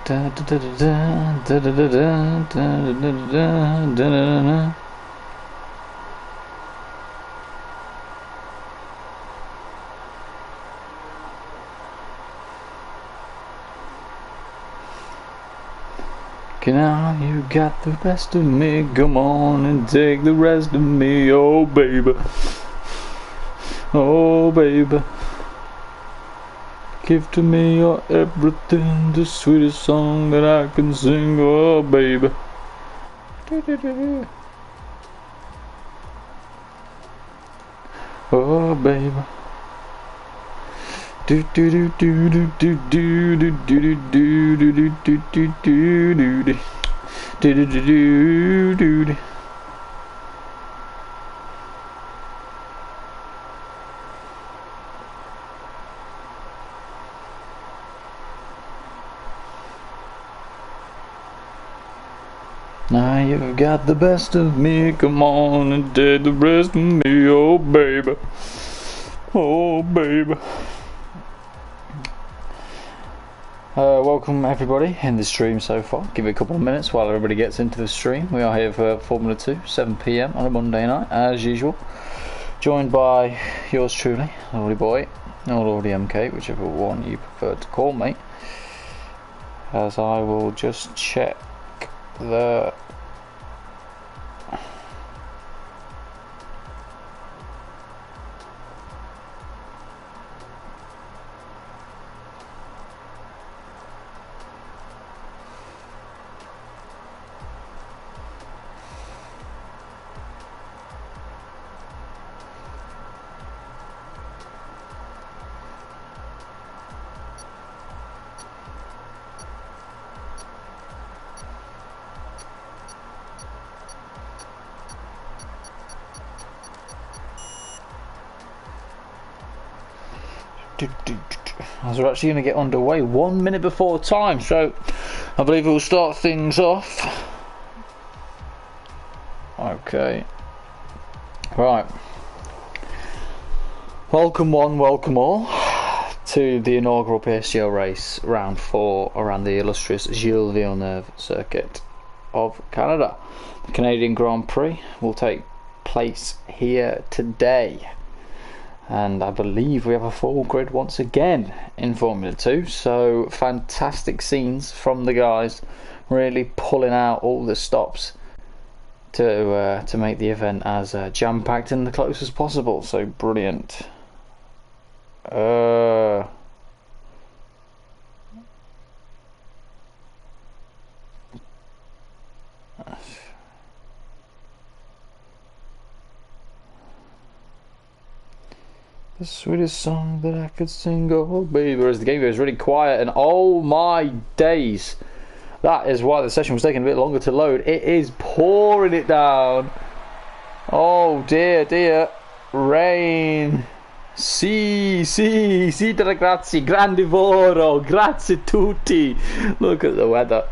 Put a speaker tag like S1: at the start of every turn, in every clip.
S1: Da, da, da, da, da, da, da, da, da, da, da, da, da. Now you got the best of me, come on and take the rest of me, oh baby, oh baby. Give to me your everything, the sweetest song that I can sing, oh baby. Oh baby. Do do do do do do do do do do do do do do do do do do do do. Now you've got the best of me, come on and take the rest of me, oh baby, oh baby. Welcome everybody in the stream so far. Give it a couple of minutes while everybody gets into the stream. We are here for Formula 2, 7 PM on a Monday night, as usual. Joined by yours truly, Lordy Boy, or Lordy-MK, whichever one you prefer to call me. As I will just check the... as we're actually going to get underway 1 minute before time, so I believe we'll start things off. Okay, right, welcome one, welcome all to the inaugural PSGL race, round 4 around the illustrious Gilles Villeneuve circuit of Canada. The Canadian Grand Prix will take place here today. And I believe we have a full grid once again in Formula 2, so fantastic scenes from the guys, really pulling out all the stops to make the event as jam-packed and the close as possible. So brilliant. The sweetest song that I could sing, oh baby. Whereas the game goes really quiet, and oh my days, that is why the session was taking a bit longer to load. It is pouring it down. Oh dear, dear. Rain. Sì, grazie, grandivoro, grazie tutti. Look at the weather.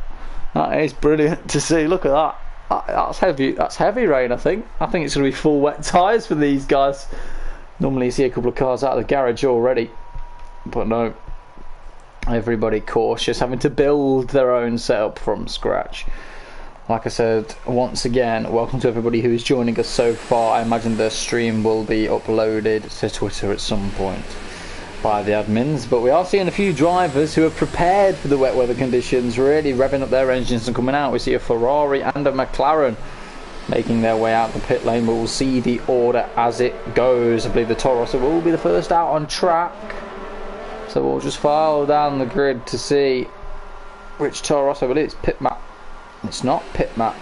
S1: That is brilliant to see. Look at that. That's heavy. That's heavy rain. I think it's going to be full wet tyres for these guys. Normally you see a couple of cars out of the garage already, but no, everybody cautious, having to build their own setup from scratch. Like I said, once again, welcome to everybody who is joining us so far. I imagine the stream will be uploaded to Twitter at some point by the admins, but we are seeing a few drivers who are prepared for the wet weather conditions, really revving up their engines and coming out. We see a Ferrari and a McLaren making their way out the pit lane, but we'll see the order as it goes. I believe the Toro Rosso will be the first out on track, so we'll just follow down the grid to see which Toro Rosso it is. Pit map. It's not pit map.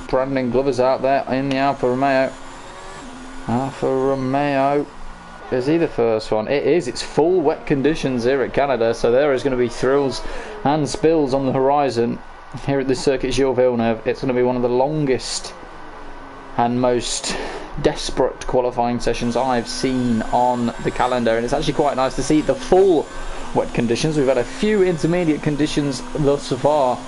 S1: Brandon Glover's out there in the Alfa Romeo. Alfa Romeo. Is he the first one? It is. It's full wet conditions here at Canada, so there is going to be thrills and spills on the horizon. Here at the circuit Gilles Villeneuve, it's going to be one of the longest and most desperate qualifying sessions I've seen on the calendar, and it's actually quite nice to see the full wet conditions. We've had a few intermediate conditions thus far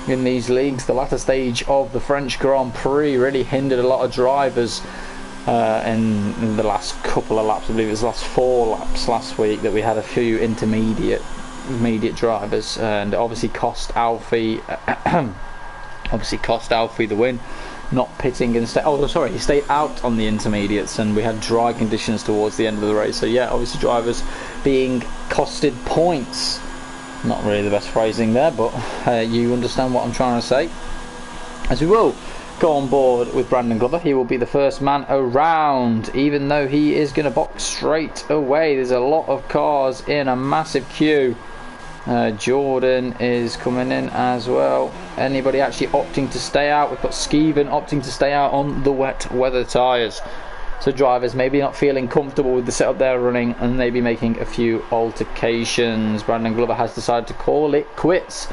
S1: in these leagues. The latter stage of the French Grand Prix really hindered a lot of drivers in the last couple of laps. I believe it was the last 4 laps last week that we had a few intermediate intermediate drivers, and obviously cost Alfie the win, not pitting and he stayed out on the intermediates, and we had dry conditions towards the end of the race. So yeah, obviously drivers being costed points. Not really the best phrasing there, but you understand what I'm trying to say. As we will go on board with Brandon Glover, he will be the first man around, even though he is going to box straight away. There's a lot of cars in a massive queue. Jordan is coming in as well. Anybody actually opting to stay out? We've got Skeven opting to stay out on the wet weather tyres. So drivers maybe not feeling comfortable with the setup they're running, and maybe making a few altercations. Brandon Glover has decided to call it quits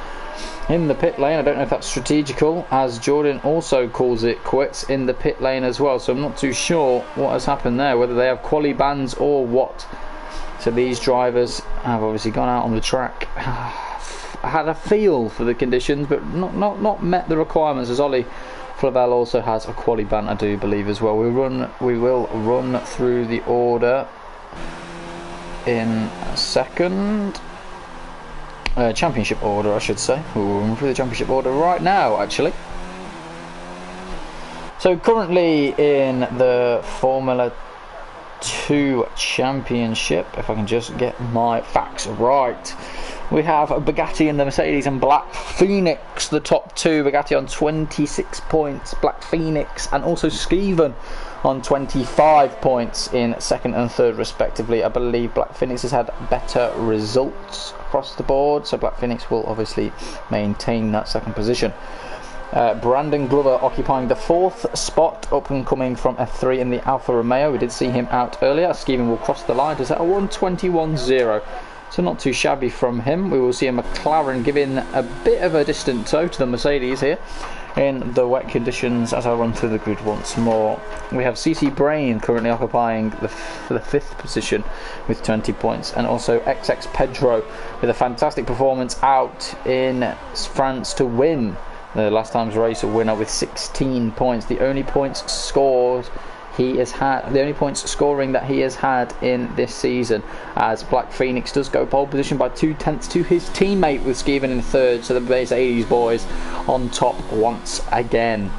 S1: in the pit lane. I don't know if that's strategical, as Jordan also calls it quits in the pit lane as well. So I'm not too sure what has happened there, whether they have quali bans or what. So these drivers have obviously gone out on the track, had a feel for the conditions, but not met the requirements, as Ollie Flavel also has a quali ban, I do believe, as well. We will run through the order in a second. Championship order, I should say. We'll run through the championship order right now, actually. So currently in the Formula 2 Championship, if I can just get my facts right, we have Bugatti and the Mercedes and Black Phoenix, the top two. Bugatti on 26 points, Black Phoenix and also Skeven on 25 points in second and third respectively. I believe Black Phoenix has had better results across the board, so Black Phoenix will obviously maintain that second position. Brandon Glover occupying the fourth spot, up and coming from F3 in the Alfa Romeo. We did see him out earlier. Skeven will cross the line. Is that a 1:21.0? So not too shabby from him. We will see a McLaren giving a bit of a distant tow to the Mercedes here in the wet conditions. As I run through the grid once more, we have CC Brain currently occupying the fifth position with 20 points, and also XX Pedro with a fantastic performance out in France to win the last time's race, a winner with 16 points. The only points scored he has had, the only points scoring that he has had in this season, as Black Phoenix does go pole position by 2/10 to his teammate with Skeven in third. So the base 80s boys on top once again.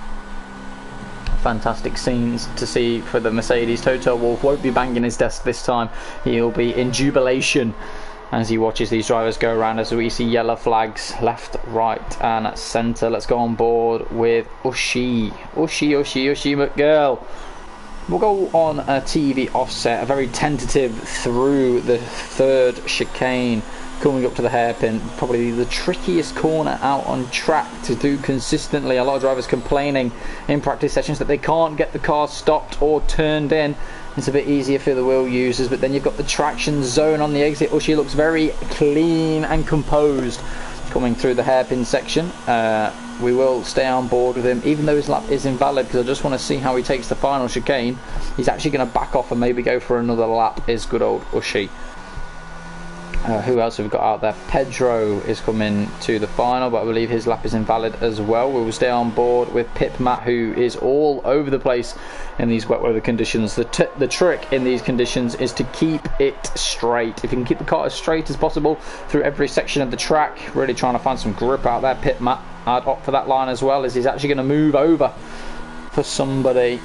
S1: Fantastic scenes to see for the Mercedes. Toto Wolff won't be banging his desk this time. He'll be in jubilation as he watches these drivers go around, as we see yellow flags left, right and centre. Let's go on board with Ushi McGirl. We'll go on a TV offset, a very tentative through the third chicane, coming up to the hairpin. Probably the trickiest corner out on track to do consistently. A lot of drivers complaining in practice sessions that they can't get the car stopped or turned in. It's a bit easier for the wheel users, but then you've got the traction zone on the exit. Ushi looks very clean and composed coming through the hairpin section. We will stay on board with him, even though his lap is invalid, because I just want to see how he takes the final chicane. He's actually going to back off and maybe go for another lap, is good old Ushi. Who else have we got out there? Pedro is coming to the final, but I believe his lap is invalid as well. We will stay on board with Pip Matt, who is all over the place in these wet weather conditions. The trick in these conditions is to keep it straight. If you can keep the car as straight as possible through every section of the track, really trying to find some grip out there. Pip Matt, I'd opt for that line as well, as he's actually going to move over for somebody.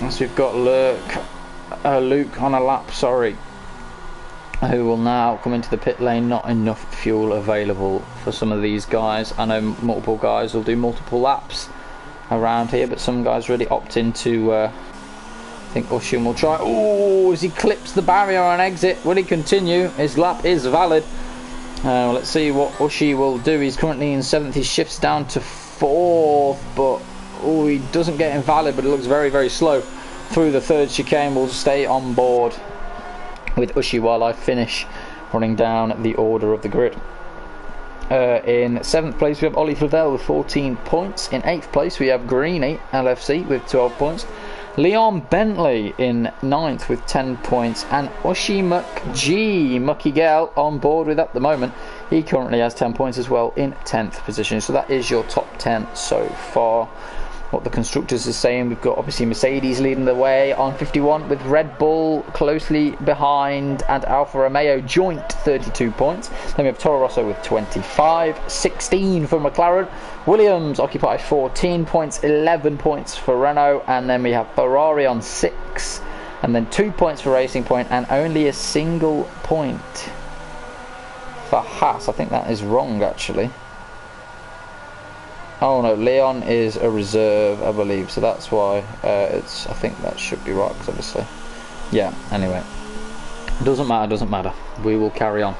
S1: As we've got Luke on a lap, sorry, who will now come into the pit lane. Not enough fuel available for some of these guys. I know multiple guys will do multiple laps around here, but some guys really opt into I think Ushi will try. Oh, as he clips the barrier on exit, will he continue? His lap is valid. Let's see what Ushi will do. He's currently in 7th. He shifts down to 4th, but oh, he doesn't get invalid, but it looks very, very slow through the third chicane. We'll stay on board with Ushi while I finish running down the order of the grid. In 7th place we have Ollie Flavel with 14 points. In 8th place we have Greeny LFC with 12 points. Leon Bentley in 9th with 10 points, and Ushi Mucky Girl on board with at the moment. He currently has 10 points as well in 10th position. So that is your top 10 so far. what the constructors are saying. We've got obviously Mercedes leading the way on 51, with Red Bull closely behind, and Alfa Romeo joint 32 points. Then we have Toro Rosso with 25, 16 for McLaren. Williams occupy 14 points, 11 points for Renault, and then we have Ferrari on 6, and then 2 points for Racing Point, and only a single point for Haas. I think that is wrong actually. Oh no, Leon is a reserve, I believe, so that's why I think that should be right, because obviously, yeah, anyway, doesn't matter, we will carry on.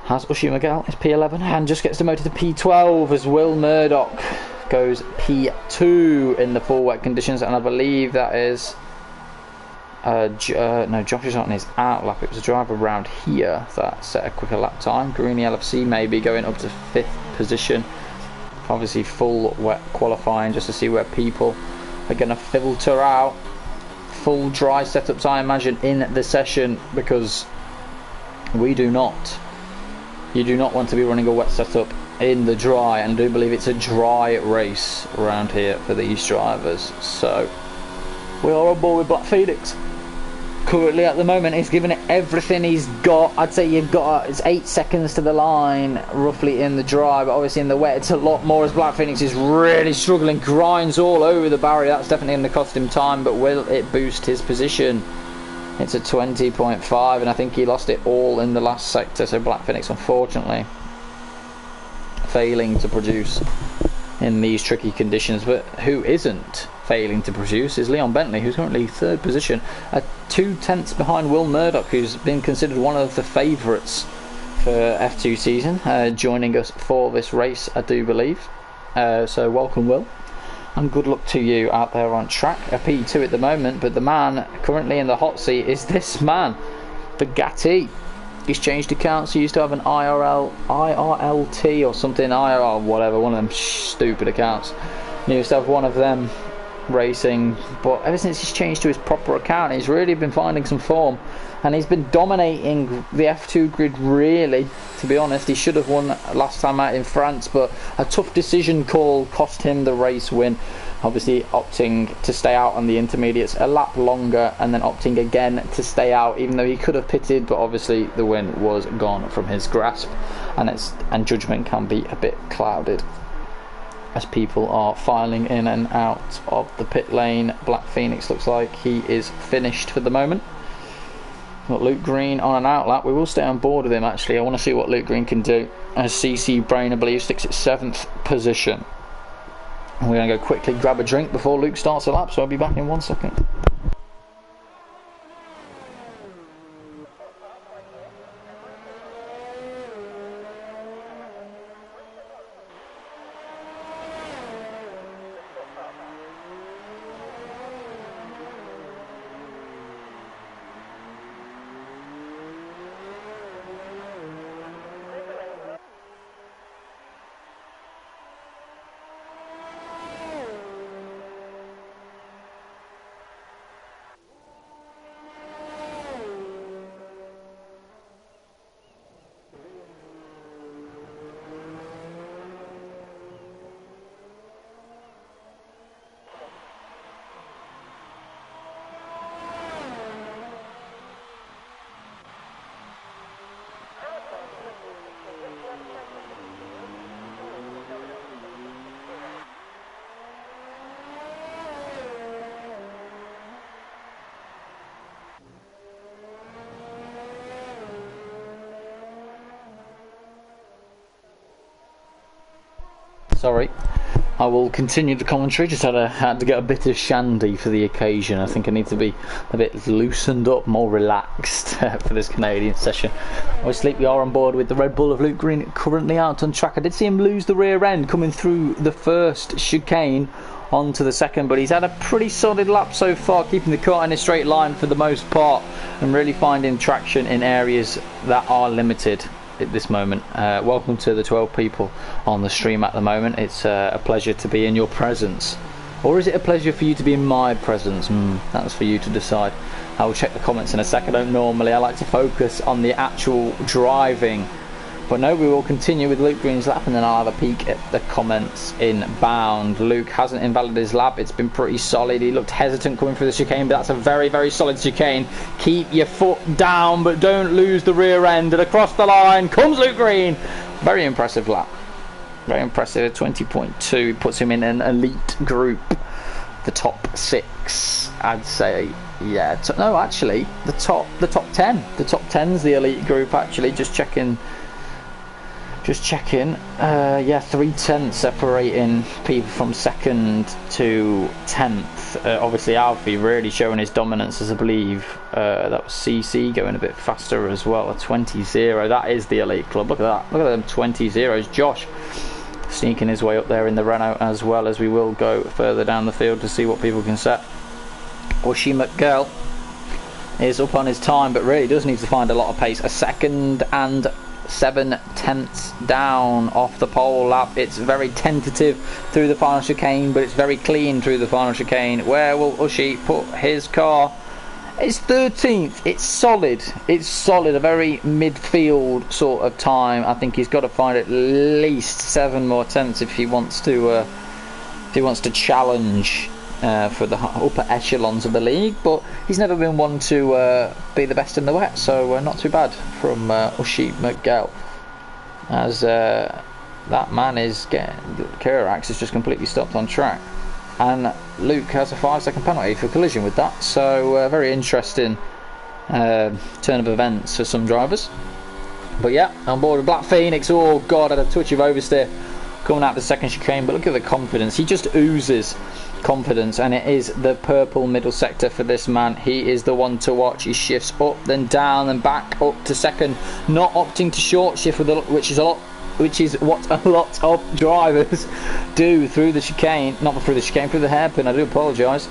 S1: Has Usher Miguel is P11 and just gets demoted to P12 as Will Murdoch goes P2 in the full wet conditions, and I believe that is no, Josh is not in his out lap. It was a driver around here that set a quicker lap time. Greeny LFC maybe going up to 5th position. Obviously full wet qualifying just to see where people are going to filter out. Full dry setups I imagine in the session, because you do not want to be running a wet setup in the dry, and I do believe it's a dry race around here for these drivers. So we are on board with Black Phoenix. Currently at the moment he's giving it everything he's got. I'd say it's 8 seconds to the line roughly in the dry, but obviously in the wet it's a lot more, as Black Phoenix is really struggling, grinds all over the barrier. That's definitely going to cost him time, but will it boost his position? It's a 20.5, and I think he lost it all in the last sector, so Black Phoenix unfortunately failing to produce in these tricky conditions. But who isn't failing to produce is Leon Bentley, who's currently 3rd position, 2 tenths behind Will Murdoch, who's been considered one of the favourites for F2 season, joining us for this race, I do believe. So welcome, Will, and good luck to you out there on track. A P2 at the moment, but the man currently in the hot seat is this man, the Gatti. He's changed accounts. He used to have an IRLT or something, IRL, whatever, one of them stupid accounts. He used to have one of them racing, but ever since he's changed to his proper account, he's really been finding some form, and he's been dominating the F2 grid, really, to be honest. He should have won last time out in France, but a tough decision call cost him the race win, obviously opting to stay out on the intermediates a lap longer, and then opting again to stay out, even though he could have pitted, but obviously the win was gone from his grasp, and judgment can be a bit clouded as people are filing in and out of the pit lane. Black Phoenix looks like he is finished for the moment. Got Luke Green on an out lap. We will stay on board with him actually. I want to see what Luke Green can do, as CC Brain, I believe, sticks at 7th position. We're going to go quickly grab a drink before Luke starts a lap, so I'll be back in 1 second. Sorry, I will continue the commentary. Just had to get a bit of shandy for the occasion. I think I need to be a bit loosened up, more relaxed for this Canadian session. Obviously we are on board with the Red Bull of Luke Green, currently out on track. I did see him lose the rear end coming through the first chicane onto the second, but he's had a pretty solid lap so far, keeping the car in a straight line for the most part, and really finding traction in areas that are limited at this moment. Welcome to the 12 people on the stream at the moment. It's a pleasure to be in your presence, or is it a pleasure for you to be in my presence? That's for you to decide. I will check the comments in a second. I don't normally, I like to focus on the actual driving, But no, we will continue with Luke Green's lap, and then I'll have a peek at the comments inbound. Luke hasn't invalidated his lap. It's been pretty solid. He looked hesitant coming through the chicane, but that's a very, very solid chicane. Keep your foot down, but don't lose the rear end. And across the line comes Luke Green. Very impressive lap. Very impressive. 20.2 puts him in an elite group. The top 6, I'd say. Yeah, no, actually, the top 10. The top 10's the elite group, actually. Just checking. Yeah, 3/10 separating people from 2nd to 10th. Obviously, Alfie really showing his dominance, as I believe that was CC going a bit faster as well. A 20-0. That is the elite club. Look at that. Look at them 20-0s. Josh sneaking his way up there in the Renault, as well as we will go further down the field to see what people can set. Lordy-MK is up on his time, but really does need to find a lot of pace. A 2nd and 7/10 down off the pole lap. It's very tentative through the final chicane, but it's very clean through the final chicane. Where will Ushi put his car? It's 13th. It's solid. It's solid. A very midfield sort of time. I think he's got to find at least 7 more tenths if he wants to challenge for the upper echelons of the league. But he's never been one to be the best in the wet, so not too bad from Lordy-MK. As that man is getting, Kirax is just completely stopped on track, and Luke has a 5-second penalty for collision with that. So very interesting turn of events for some drivers. But yeah, on board with Black Phoenix. Oh god, had a touch of oversteer coming out the 2nd chicane, but look at the confidence. He just oozes confidence, and it is the purple middle sector for this man. He is the one to watch. He shifts up, then down, and back up to 2nd, not opting to short shift with which is what a lot of drivers do through the chicane. Not through the chicane, through the hairpin. I do apologise.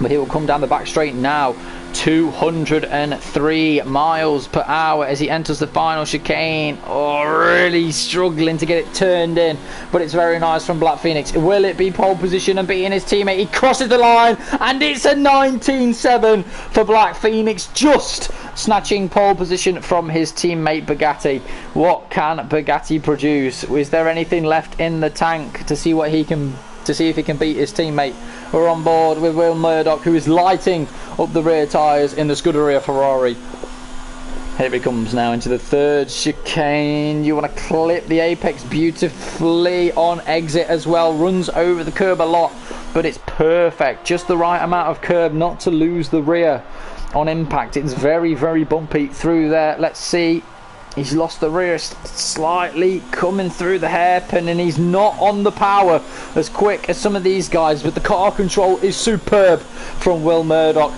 S1: But he will come down the back straight now. 203 miles per hour as he enters the final chicane. Oh, really struggling to get it turned in, but it's very nice from Black Phoenix. Will it be pole position and beating his teammate? He crosses the line, and it's a 19.7 for Black Phoenix, just snatching pole position from his teammate Bugatti. What can Bugatti produce? Is there anything left in the tank to see what he can, to see if he can beat his teammate? We're on board with Will Murdoch, who is lighting up the rear tyres in the Scuderia Ferrari. Here he comes now into the 3rd chicane. You want to clip the apex beautifully on exit as well. Runs over the curb a lot, but it's perfect. Just the right amount of curb not to lose the rear on impact. It's very, very bumpy through there. Let's see. He's lost the rear slightly coming through the hairpin, and he's not on the power as quick as some of these guys, but the car control is superb from Will Murdoch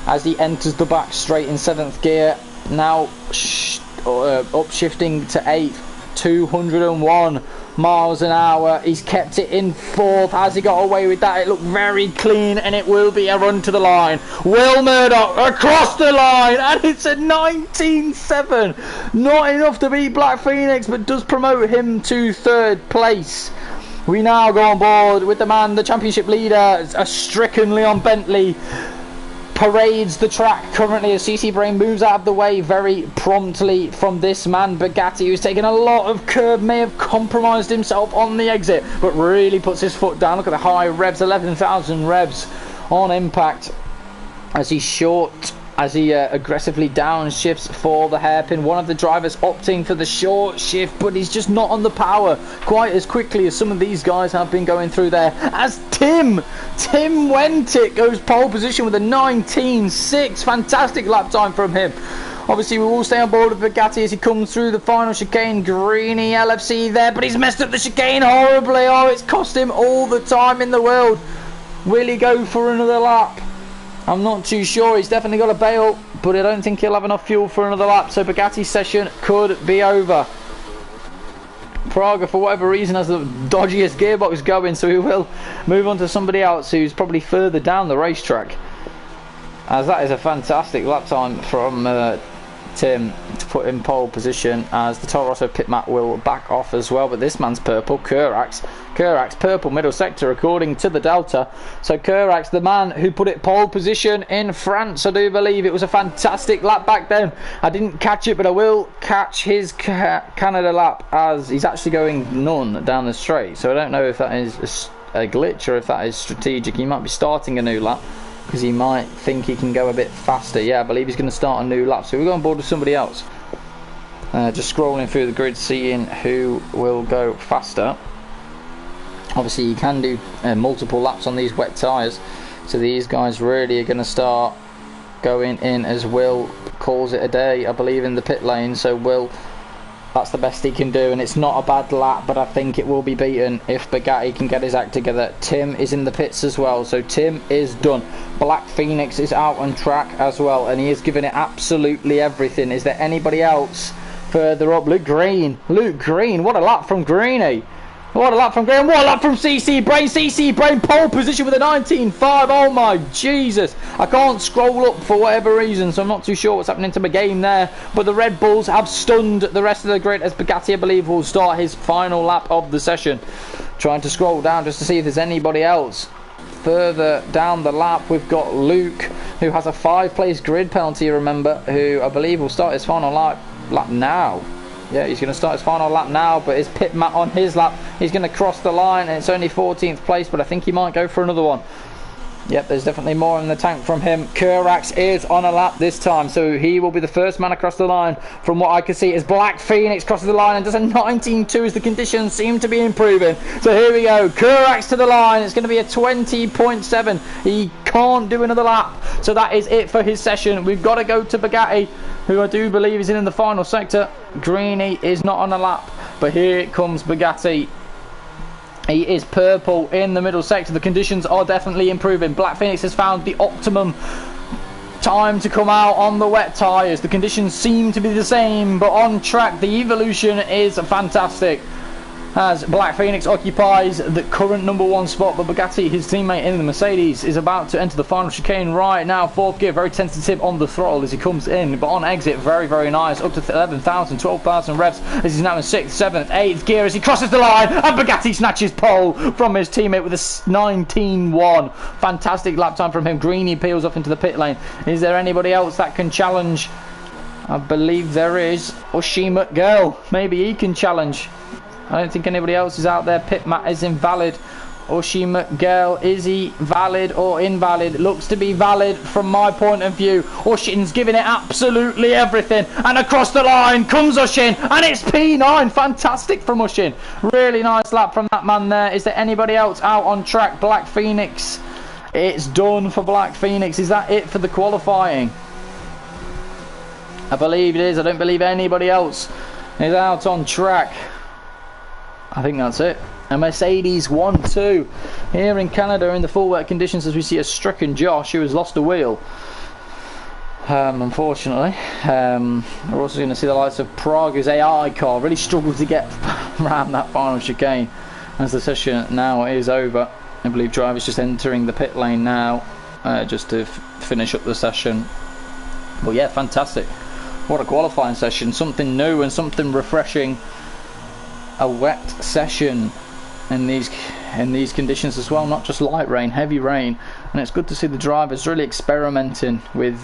S1: as he enters the back straight in 7th gear. Now upshifting to 8th, 201 miles an hour. He's kept it in 4th. Has he got away with that? It looked very clean, and it will be a run to the line. Will Murdoch across the line, and it's a 19.7. Not enough to beat Black Phoenix, but does promote him to 3rd place. We now go on board with the man, the championship leader, a stricken Leon Bentley. Parades the track currently as CC Brain moves out of the way very promptly from this man Bugatti, who's taken a lot of curb, may have compromised himself on the exit, but really puts his foot down. Look at the high revs, 11,000 revs on impact as he aggressively downshifts for the hairpin. One of the drivers opting for the short shift, but he's just not on the power quite as quickly as some of these guys have been going through there. As Tim Wentic goes pole position with a 19.6. Fantastic lap time from him. Obviously, we will stay on board with Bugatti as he comes through the final chicane. Greeny LFC there, but he's messed up the chicane horribly. Oh, it's cost him all the time in the world. Will he go for another lap? I'm not too sure. He's definitely got a bail, but I don't think he'll have enough fuel for another lap, so Bugatti's session could be over. Praga, for whatever reason, has the dodgiest gearbox going, so he will move on to somebody else who's probably further down the racetrack, as that is a fantastic lap time from Tim to put in pole position, as the Toro Rosso pit mat will back off as well. But this man's purple, Kurax purple middle sector according to the Delta. So Kurax, the man who put it pole position in France, I do believe. It was a fantastic lap back then. I didn't catch it, but I will catch his Canada lap, as he's actually going none down the straight. So I don't know if that is a glitch or if that is strategic. He might be starting a new lap because he might think he can go a bit faster. Yeah, I believe he's going to start a new lap, so we'll go on board with somebody else. Just scrolling through the grid, seeing who will go faster. Obviously you can do multiple laps on these wet tyres, so these guys really are going to start going in as Will calls it a day, I believe, in the pit lane. So Will, that's the best he can do, and it's not a bad lap, but I think it will be beaten if Bugatti can get his act together. Tim is in the pits as well, so Tim is done. Black Phoenix is out on track as well, and he is giving it absolutely everything. Is there anybody else further up? Luke Green, what a lap from Greeny. What a lap from Graham, what a lap from CC Brain, pole position with a 19.5, oh my Jesus. I can't scroll up for whatever reason, so I'm not too sure what's happening to my game there. But the Red Bulls have stunned the rest of the grid, as Bugatti, I believe, will start his final lap of the session. Trying to scroll down just to see if there's anybody else. Further down the lap, we've got Luke, who has a 5-place grid penalty, remember, who I believe will start his final lap now. Yeah, he's going to start his final lap now, but his pit mat on his lap, he's going to cross the line, and it's only 14th place, but I think he might go for another one. Yep, there's definitely more in the tank from him. Kurax is on a lap this time, so he will be the first man across the line. From what I can see, as Black Phoenix crosses the line and does a 19.2 as the conditions seem to be improving. So here we go, Kurax to the line. It's going to be a 20.7. He can't do another lap, so that is it for his session. We've got to go to Bugatti, who I do believe is in the final sector. Greeny is not on a lap, but here comes Bugatti. He is purple in the middle sector. The conditions are definitely improving. Black Phoenix has found the optimum time to come out on the wet tyres. The conditions seem to be the same, but on track the evolution is fantastic, as Black Phoenix occupies the current #1 spot, but Bugatti, his teammate in the Mercedes, is about to enter the final chicane right now. 4th gear, very tentative on the throttle as he comes in, but on exit, very, very nice, up to 11,000, 12,000 revs, as he's now in 6th, 7th, 8th gear as he crosses the line, and Bugatti snatches pole from his teammate with a 19.1. Fantastic lap time from him. Greeny peels off into the pit lane. Is there anybody else that can challenge? I believe there is. Lordy-MK, maybe he can challenge. I don't think anybody else is out there. Pit mat is invalid. Lordy-MK, is he valid or invalid? Looks to be valid from my point of view. Ushin's giving it absolutely everything, and across the line comes Ushin, and it's P9. Fantastic from Ushin. Really nice lap from that man there. Is there anybody else out on track? Black Phoenix. It's done for Black Phoenix. Is that it for the qualifying? I believe it is. I don't believe anybody else is out on track. I think that's it. A Mercedes 1-2 here in Canada in the full wet conditions, as we see a stricken Josh who has lost a wheel. Unfortunately, we're also going to see the likes of Prague's AI car really struggle to get around that final chicane as the session now is over. I believe drivers just entering the pit lane now, just to finish up the session. But yeah, fantastic. What a qualifying session. Something new and something refreshing. A wet session in these conditions as well, not just light rain, heavy rain, and it's good to see the drivers really experimenting with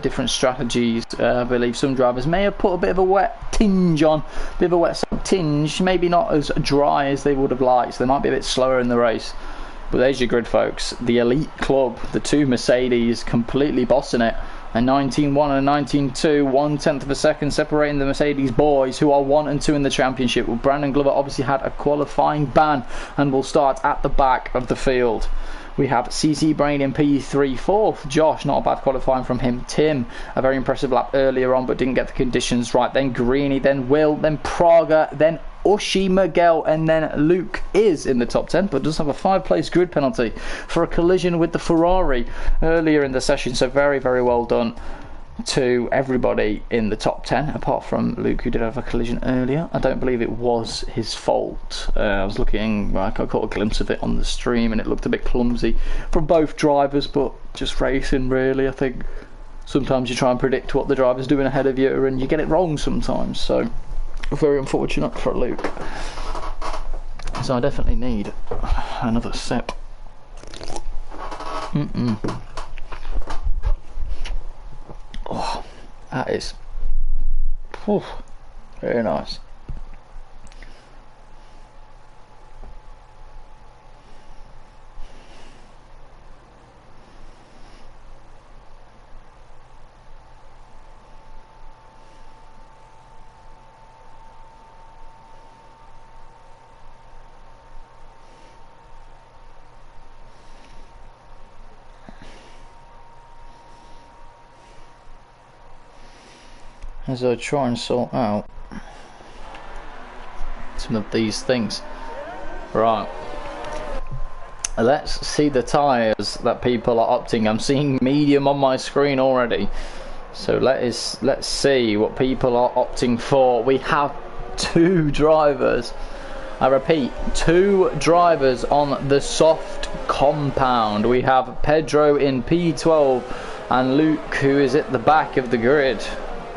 S1: different strategies. I believe some drivers may have put a bit of a wet tinge on, tinge, maybe not as dry as they would have liked, so they might be a bit slower in the race. But there's your grid, folks. The elite club, the two Mercedes, completely bossing it. A 19.1 and a 19.2, 1/10 of a second separating the Mercedes boys, who are 1 and 2 in the championship. Well, Brandon Glover obviously had a qualifying ban and will start at the back of the field. We have CC Brain in P3, 4th. Josh, not a bad qualifying from him. Tim, a very impressive lap earlier on, but didn't get the conditions right. Then Greeny, then Will, then Praga, then Lordy-MK, and then Luke is in the top 10, but does have a 5-place grid penalty for a collision with the Ferrari earlier in the session. So very, very well done to everybody in the top 10, apart from Luke, who did have a collision earlier. I don't believe it was his fault. I was looking, I caught a glimpse of it on the stream, and it looked a bit clumsy from both drivers, but just racing really, I think. sometimes you try and predict what the driver's doing ahead of you and you get it wrong sometimes, so very unfortunate for Luke. So I definitely need another sip. Oh, that is very nice. As I try and sort out some of these things. Right, let's see the tyres that people are opting. I'm seeing medium on my screen already, so let's see what people are opting for. We have 2 drivers, I repeat, 2 drivers on the soft compound. We have Pedro in P12 and Luke, who is at the back of the grid.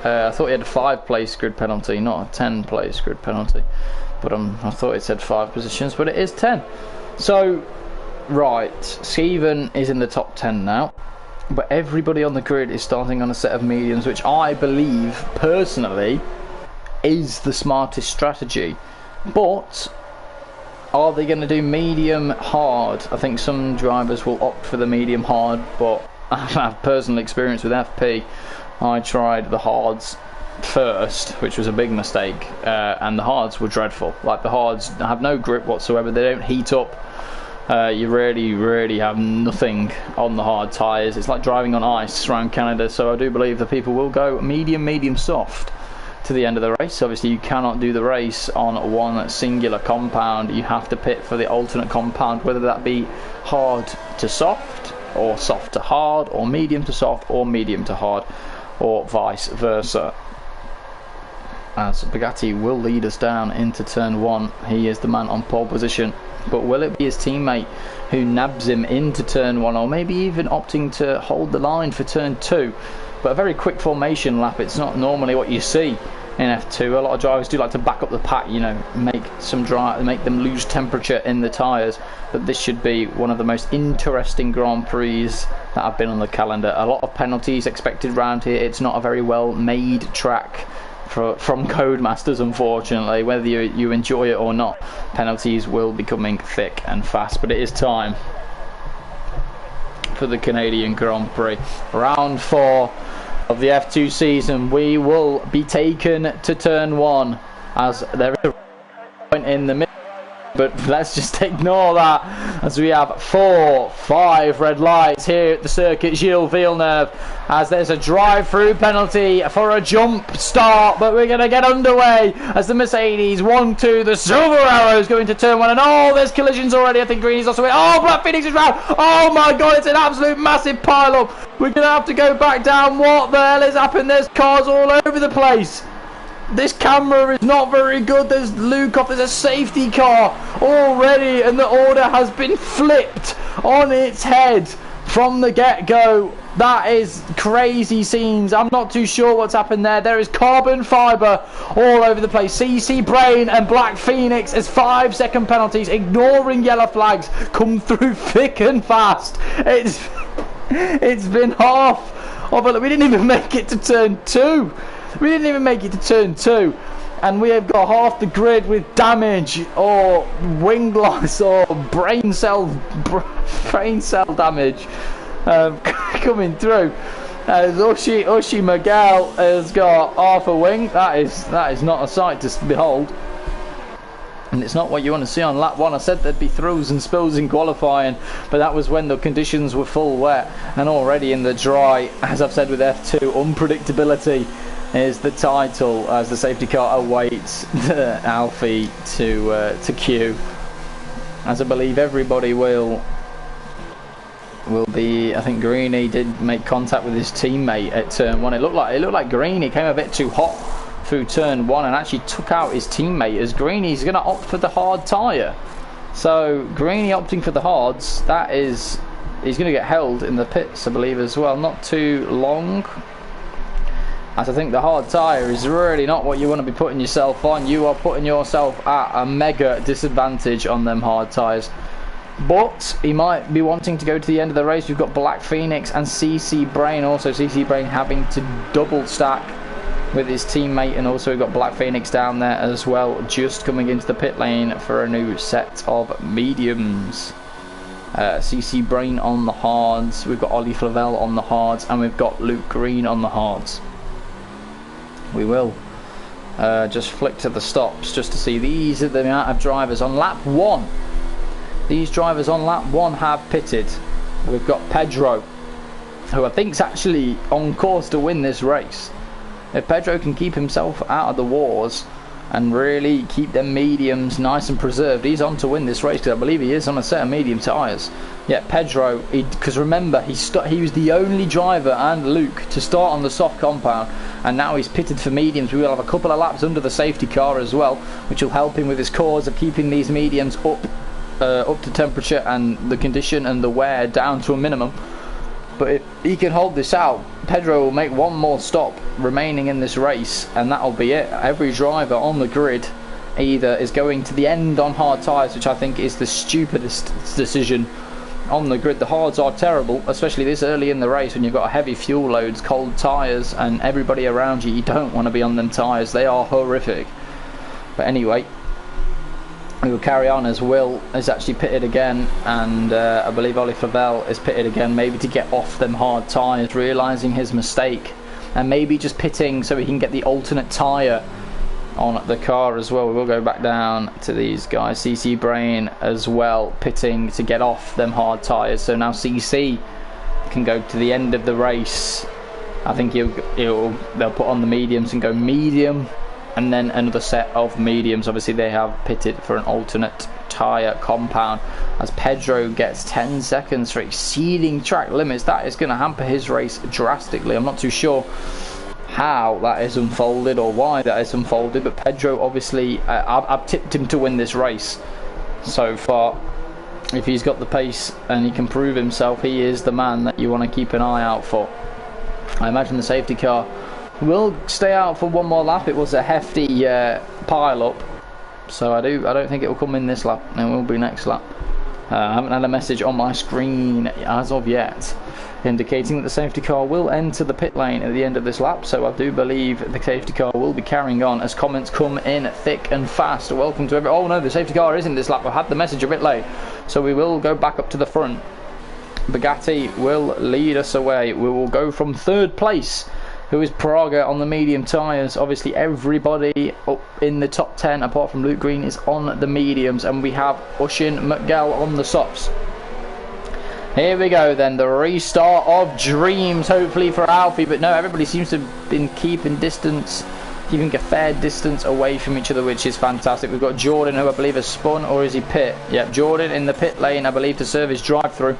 S1: I thought he had a 5-place grid penalty, not a 10-place grid penalty. But I thought it said 5 positions, but it is 10. So, right, Stephen is in the top 10 now. But everybody on the grid is starting on a set of mediums, which I believe, personally, is the smartest strategy. But are they going to do medium hard? I think some drivers will opt for the medium hard, but I have personal experience with FP. I tried the hards first, which was a big mistake, and the hards were dreadful. Like, the hards have no grip whatsoever, they don't heat up. You really have nothing on the hard tyres. It's like driving on ice around Canada, so I do believe that people will go medium soft to the end of the race. Obviously you cannot do the race on one singular compound, you have to pit for the alternate compound, whether that be hard to soft, or soft to hard, or medium to soft, or medium to hard, or vice versa. As Bugatti will lead us down into turn 1. He is the man on pole position, but will it be his teammate who nabs him into turn 1, or maybe even opting to hold the line for turn 2? But a very quick formation lap, it's not normally what you see in F2. A lot of drivers do like to back up the pack, you know, make them lose temperature in the tyres. But this should be one of the most interesting Grand Prix that have been on the calendar. A lot of penalties expected round here. It's not a very well made track from Codemasters, unfortunately. Whether you enjoy it or not, penalties will be coming thick and fast. But it is time for the Canadian Grand Prix. Round 4 of the F2 season. We will be taken to turn 1, as there is a point in the middle, but let's just ignore that, as we have 4-5 red lights here at the circuit Gilles Villeneuve, as there's a drive-through penalty for a jump start, but we're going to get underway as the Mercedes 1-2, the Silver Arrows going to turn 1, and oh, there's collisions already. I think Greeny's also in. Oh, Black Phoenix is round. Oh my god, it's an absolute massive pile-up. We're going to have to go back down. What the hell is happening? There's cars all over the place. This camera is not very good. There's Luke off. There's a safety car already, and the order has been flipped on its head from the get-go. That is crazy scenes. I'm not too sure what's happened there. There is carbon fibre all over the place. CC Brain and Black Phoenix as 5-second penalties, ignoring yellow flags, come through thick and fast. It's been half of it. We didn't even make it to turn 2. We didn't even make it to turn 2, and we have got half the grid with damage, or wing loss, or brain cell damage coming through. As Ushi Miguel has got half a wing. That is not a sight to behold. And it's not what you want to see on lap 1. I said there'd be throws and spills in qualifying, but that was when the conditions were full wet, and already in the dry, as I've said with F2, unpredictability is the title, as the safety car awaits the Alfie to queue. As I believe everybody will be. I think Greeny did make contact with his teammate at turn 1. It looked like Greeny came a bit too hot through turn 1 and actually took out his teammate, as Greeny's going to opt for the hard tyre. So Greeny opting for the hards, that is he's going to get held in the pits, I believe, as well. Not too long, as I think the hard tyre is really not what you want to be putting yourself on. You are putting yourself at a mega disadvantage on them hard tyres. But he might be wanting to go to the end of the race. We've got Black Phoenix and CC Brain. Also CC Brain having to double stack with his teammate, and also we've got Black Phoenix down there as well, just coming into the pit lane for a new set of mediums. CC Brain on the hards, we've got Ollie Flavel on the hards, and we've got Luke Green on the hards. We will just flick to the stops just to see these are the amount of drivers on lap 1. These drivers on lap 1 have pitted. We've got Pedro, who I think is actually on course to win this race. If Pedro can keep himself out of the wars and really keep them mediums nice and preserved, he's on to win this race, because I believe he is on a set of medium tyres. Yeah, Pedro, because remember, he was the only driver and Luke to start on the soft compound, and now he's pitted for mediums. We will have a couple of laps under the safety car as well, which will help him with his cause of keeping these mediums up to temperature and the condition and the wear down to a minimum. But if he can hold this out, Pedro will make one more stop remaining in this race, and that'll be it. Every driver on the grid either is going to the end on hard tyres, which I think is the stupidest decision on the grid. The hards are terrible, especially this early in the race when you've got heavy fuel loads, cold tyres, and everybody around you. You don't want to be on them tyres. They are horrific. But anyway, we will carry on as Will is actually pitted again, and I believe Ollie Flavel is pitted again, maybe to get off them hard tyres, realising his mistake, and maybe just pitting so he can get the alternate tyre on the car as well. We will go back down to these guys. CC Brain as well pitting to get off them hard tyres, so now CC can go to the end of the race. I think they'll put on the mediums and go medium, and then another set of mediums. Obviously they have pitted for an alternate tyre compound, as Pedro gets 10 seconds for exceeding track limits. That is going to hamper his race drastically. I'm not too sure how that is unfolded or why that is unfolded, but Pedro obviously, I've tipped him to win this race so far. If he's got the pace and he can prove himself, he is the man that you want to keep an eye out for. I imagine the safety car will stay out for one more lap. It was a hefty pile up, so I don't think it will come in this lap. It will be next lap. I haven't had a message on my screen as of yet indicating that the safety car will enter the pit lane at the end of this lap, so I do believe the safety car will be carrying on as comments come in thick and fast. Welcome to oh no, the safety car is in this lap. I had the message a bit late, so we will go back up to the front. Bugatti will lead us away. We will go from third place, who is Praga, on the medium tyres. Obviously everybody up in the top 10 apart from Luke Green is on the mediums, and we have Ushin McGill on the softs. Here we go then, the restart of dreams hopefully for Alfie, but no, everybody seems to have been keeping a fair distance away from each other, which is fantastic. We've got Jordan, who I believe has spun, or is he pit? Yep, Jordan in the pit lane, I believe, to serve his drive-through.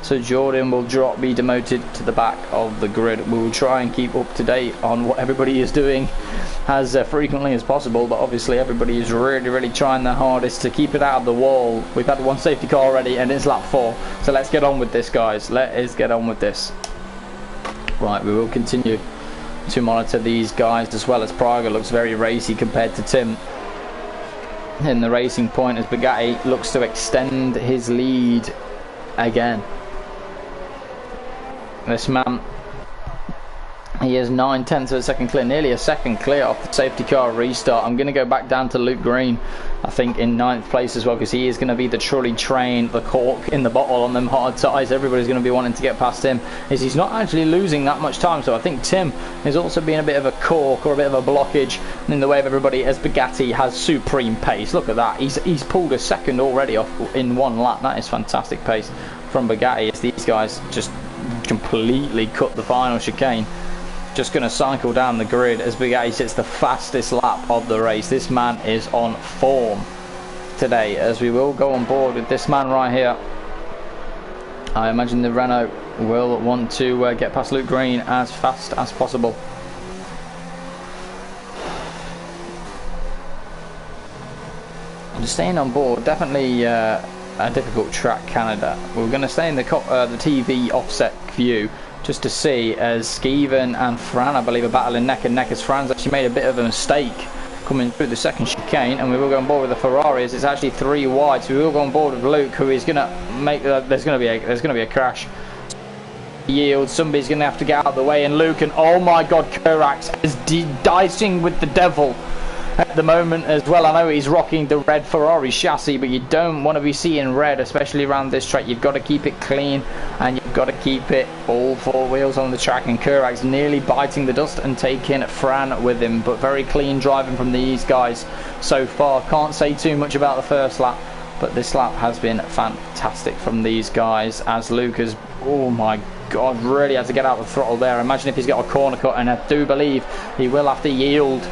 S1: So Jordan will be demoted to the back of the grid. We will try and keep up to date on what everybody is doing as frequently as possible, but obviously everybody is really trying their hardest to keep it out of the wall. We've had one safety car already and it's lap 4, so let's get on with this, guys. Let's get on with this. Right, we will continue to monitor these guys, as well as Praga looks very racy compared to Tim in the racing point, as Bugatti looks to extend his lead again. This man, he is 9/10 of a second clear, nearly a second clear off the safety car restart. I'm going to go back down to Luke Green, I think, in 9th place as well, because he is going to be the trolley train, the cork in the bottle on them hard tyres. Everybody's going to be wanting to get past him, as he's not actually losing that much time. So I think Tim is also being a bit of a cork or a bit of a blockage in the way of everybody, as Bugatti has supreme pace. Look at that, he's pulled a second already off in one lap. That is fantastic pace from Bugatti, as these guys just completely cut the final chicane. Just going to cycle down the grid as Bugatti sits the fastest lap of the race. This man is on form today, as we will go on board with this man right here. I imagine the Renault will want to get past Luke Green as fast as possible. I'm just staying on board. Definitely a difficult track, Canada. We're going to stay in the TV offset view just to see as Skeven and Fran, I believe, are battling neck and neck, as Fran's actually made a bit of a mistake coming through the second chicane, and we will go on board with the Ferrari as it's actually 3 wide. So we will go on board with Luke, who is going to make there's going to be a crash. Yield, somebody's going to have to get out of the way, and Luke, and oh my god, Kurax is dicing with the devil at the moment as well. I know he's rocking the red Ferrari chassis, but you don't want to be seeing red, especially around this track. You've got to keep it clean, and you've got to keep it all 4 wheels on the track, and Kurax nearly biting the dust and taking Fran with him, but very clean driving from these guys so far. Can't say too much about the first lap, but this lap has been fantastic from these guys, as Luke has, oh my god, really had to get out the throttle there. Imagine if he's got a corner cut, and I do believe he will have to yield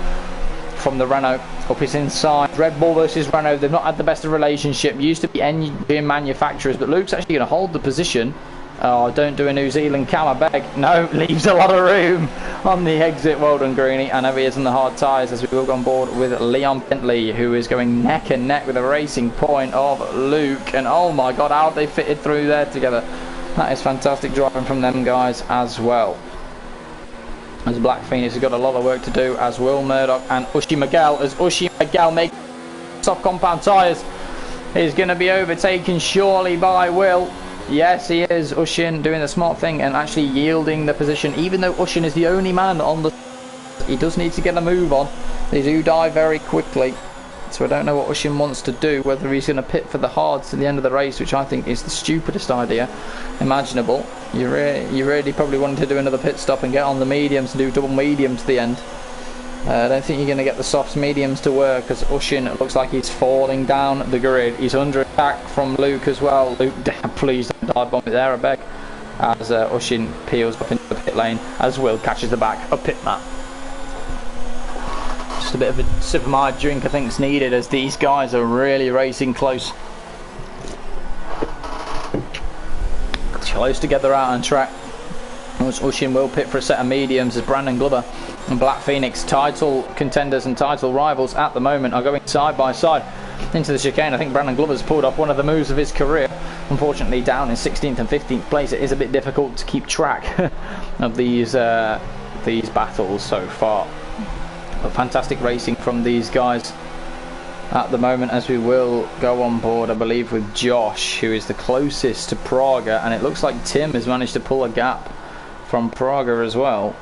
S1: from the Renault up his inside. Red Bull versus Renault, they've not had the best of relationship. Used to be engine manufacturers, but Luke's actually going to hold the position. Oh, don't do a New Zealand cam, I beg. No, leaves a lot of room on the exit. Well done, Greeny. I know he is in the hard tyres, as we will go on board with Leon Bentley, who is going neck and neck with a racing point of Luke. And oh my god, how they fitted through there together. That is fantastic driving from them guys as well. As Black Phoenix has got a lot of work to do, as Will Murdoch and Ushi Miguel, as Ushi Miguel make soft compound tyres, is going to be overtaken surely by Will. Yes, he is. Ushin doing the smart thing and actually yielding the position, even though Ushin is the only man on the... He does need to get a move on. They do die very quickly, so I don't know what Ushin wants to do, whether he's going to pit for the hards to the end of the race, which I think is the stupidest idea imaginable. You really probably wanted to do another pit stop and get on the mediums and do double medium to the end. I don't think you're going to get the softs mediums to work, as Ushin looks like he's falling down the grid. He's under attack from Luke as well. Luke, please don't dive bomb it there, I beg. As Ushin peels up into the pit lane, as Will catches the back of Pit Matt. Just a bit of a sip of my drink I think is needed, as these guys are really racing close together out on track. Ushin will pit for a set of mediums, as Brandon Glover and Black Phoenix, title contenders and title rivals at the moment, are going side by side into the chicane. I think Brandon Glover's pulled off one of the moves of his career. Unfortunately, down in 16th and 15th place, it is a bit difficult to keep track of these battles so far. But fantastic racing from these guys at the moment, as we will go on board, I believe, with Josh, who is the closest to Praga, and it looks like Tim has managed to pull a gap from Praga as well.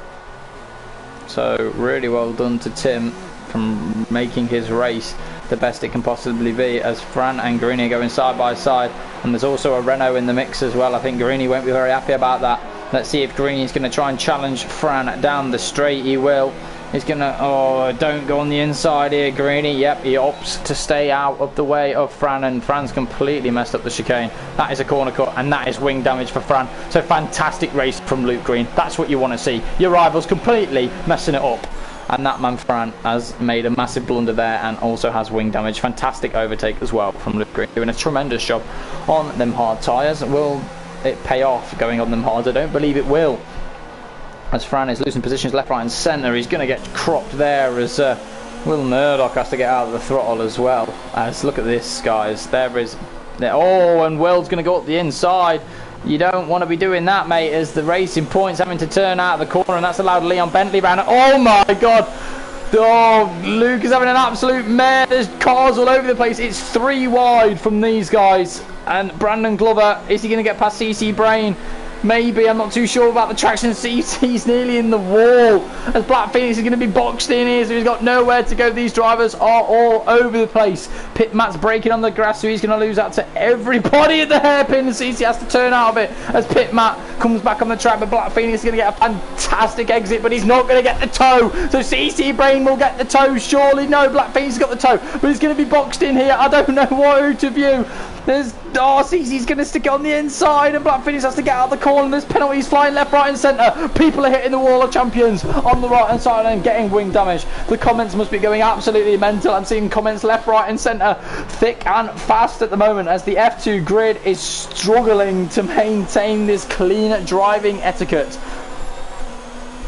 S1: So really well done to Tim from making his race the best it can possibly be, as Fran and Greeny are going side by side, and there's also a Renault in the mix as well. I think Greeny won't be very happy about that. Let's see if Greeny's going to try and challenge Fran down the straight. He will. He's gonna, oh, don't go on the inside here, Greeny. Yep, he opts to stay out of the way of Fran, and Fran's completely messed up the chicane. That is a corner cut, and that is wing damage for Fran. So fantastic race from Luke Green. That's what you want to see. Your rival's completely messing it up, and that man Fran has made a massive blunder there and also has wing damage. Fantastic overtake as well from Luke Green, doing a tremendous job on them hard tyres. Will it pay off going on them hard? I don't believe it will, as Fran is losing positions left, right and centre. He's going to get cropped there, as Will Murdoch has to get out of the throttle as well. As look at this, guys, oh, and Will's going to go up the inside. You don't want to be doing that, mate, as the Racing Point's having to turn out of the corner, and that's allowed Leon Bentley round. Oh my god, oh, Luke is having an absolute mare. There's cars all over the place. It's 3 wide from these guys, and Brandon Glover, is he going to get past CC Brain? Maybe, I'm not too sure about the traction. CC's nearly in the wall, as Black Phoenix is going to be boxed in here, so he's got nowhere to go. These drivers are all over the place. Pit Matt's breaking on the grass, so he's going to lose out to everybody at the hairpin, and CC has to turn out of it as Pit Matt comes back on the track. But Black Phoenix is going to get a fantastic exit, but he's not going to get the toe. So CC Brain will get the toe, surely. No, Black Phoenix got the toe, but he's going to be boxed in here. I don't know who to view. CC's going to stick it on the inside, and Black Phoenix has to get out of the corner. There's penalties flying left, right and centre. People are hitting the wall of champions on the right hand side and getting wing damage. The comments must be going absolutely mental. I'm seeing comments left, right and centre, thick and fast at the moment, as the F2 grid is struggling to maintain this clean driving etiquette.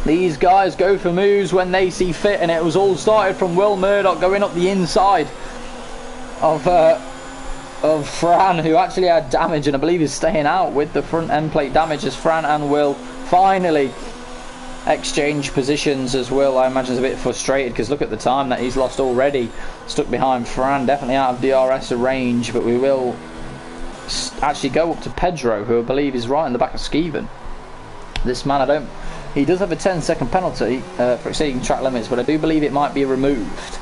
S1: These guys go for moves when they see fit, and it was all started from Will Murdoch going up the inside of of Fran, who actually had damage, and I believe is staying out with the front end plate damage, as Fran and Will finally exchange positions. As Will, I imagine, is a bit frustrated because look at the time that he's lost already, stuck behind Fran, definitely out of DRS range. But we will actually go up to Pedro, who I believe is right in the back of Skeven. This man, he does have a 10-second penalty for exceeding track limits, but I do believe it might be removed.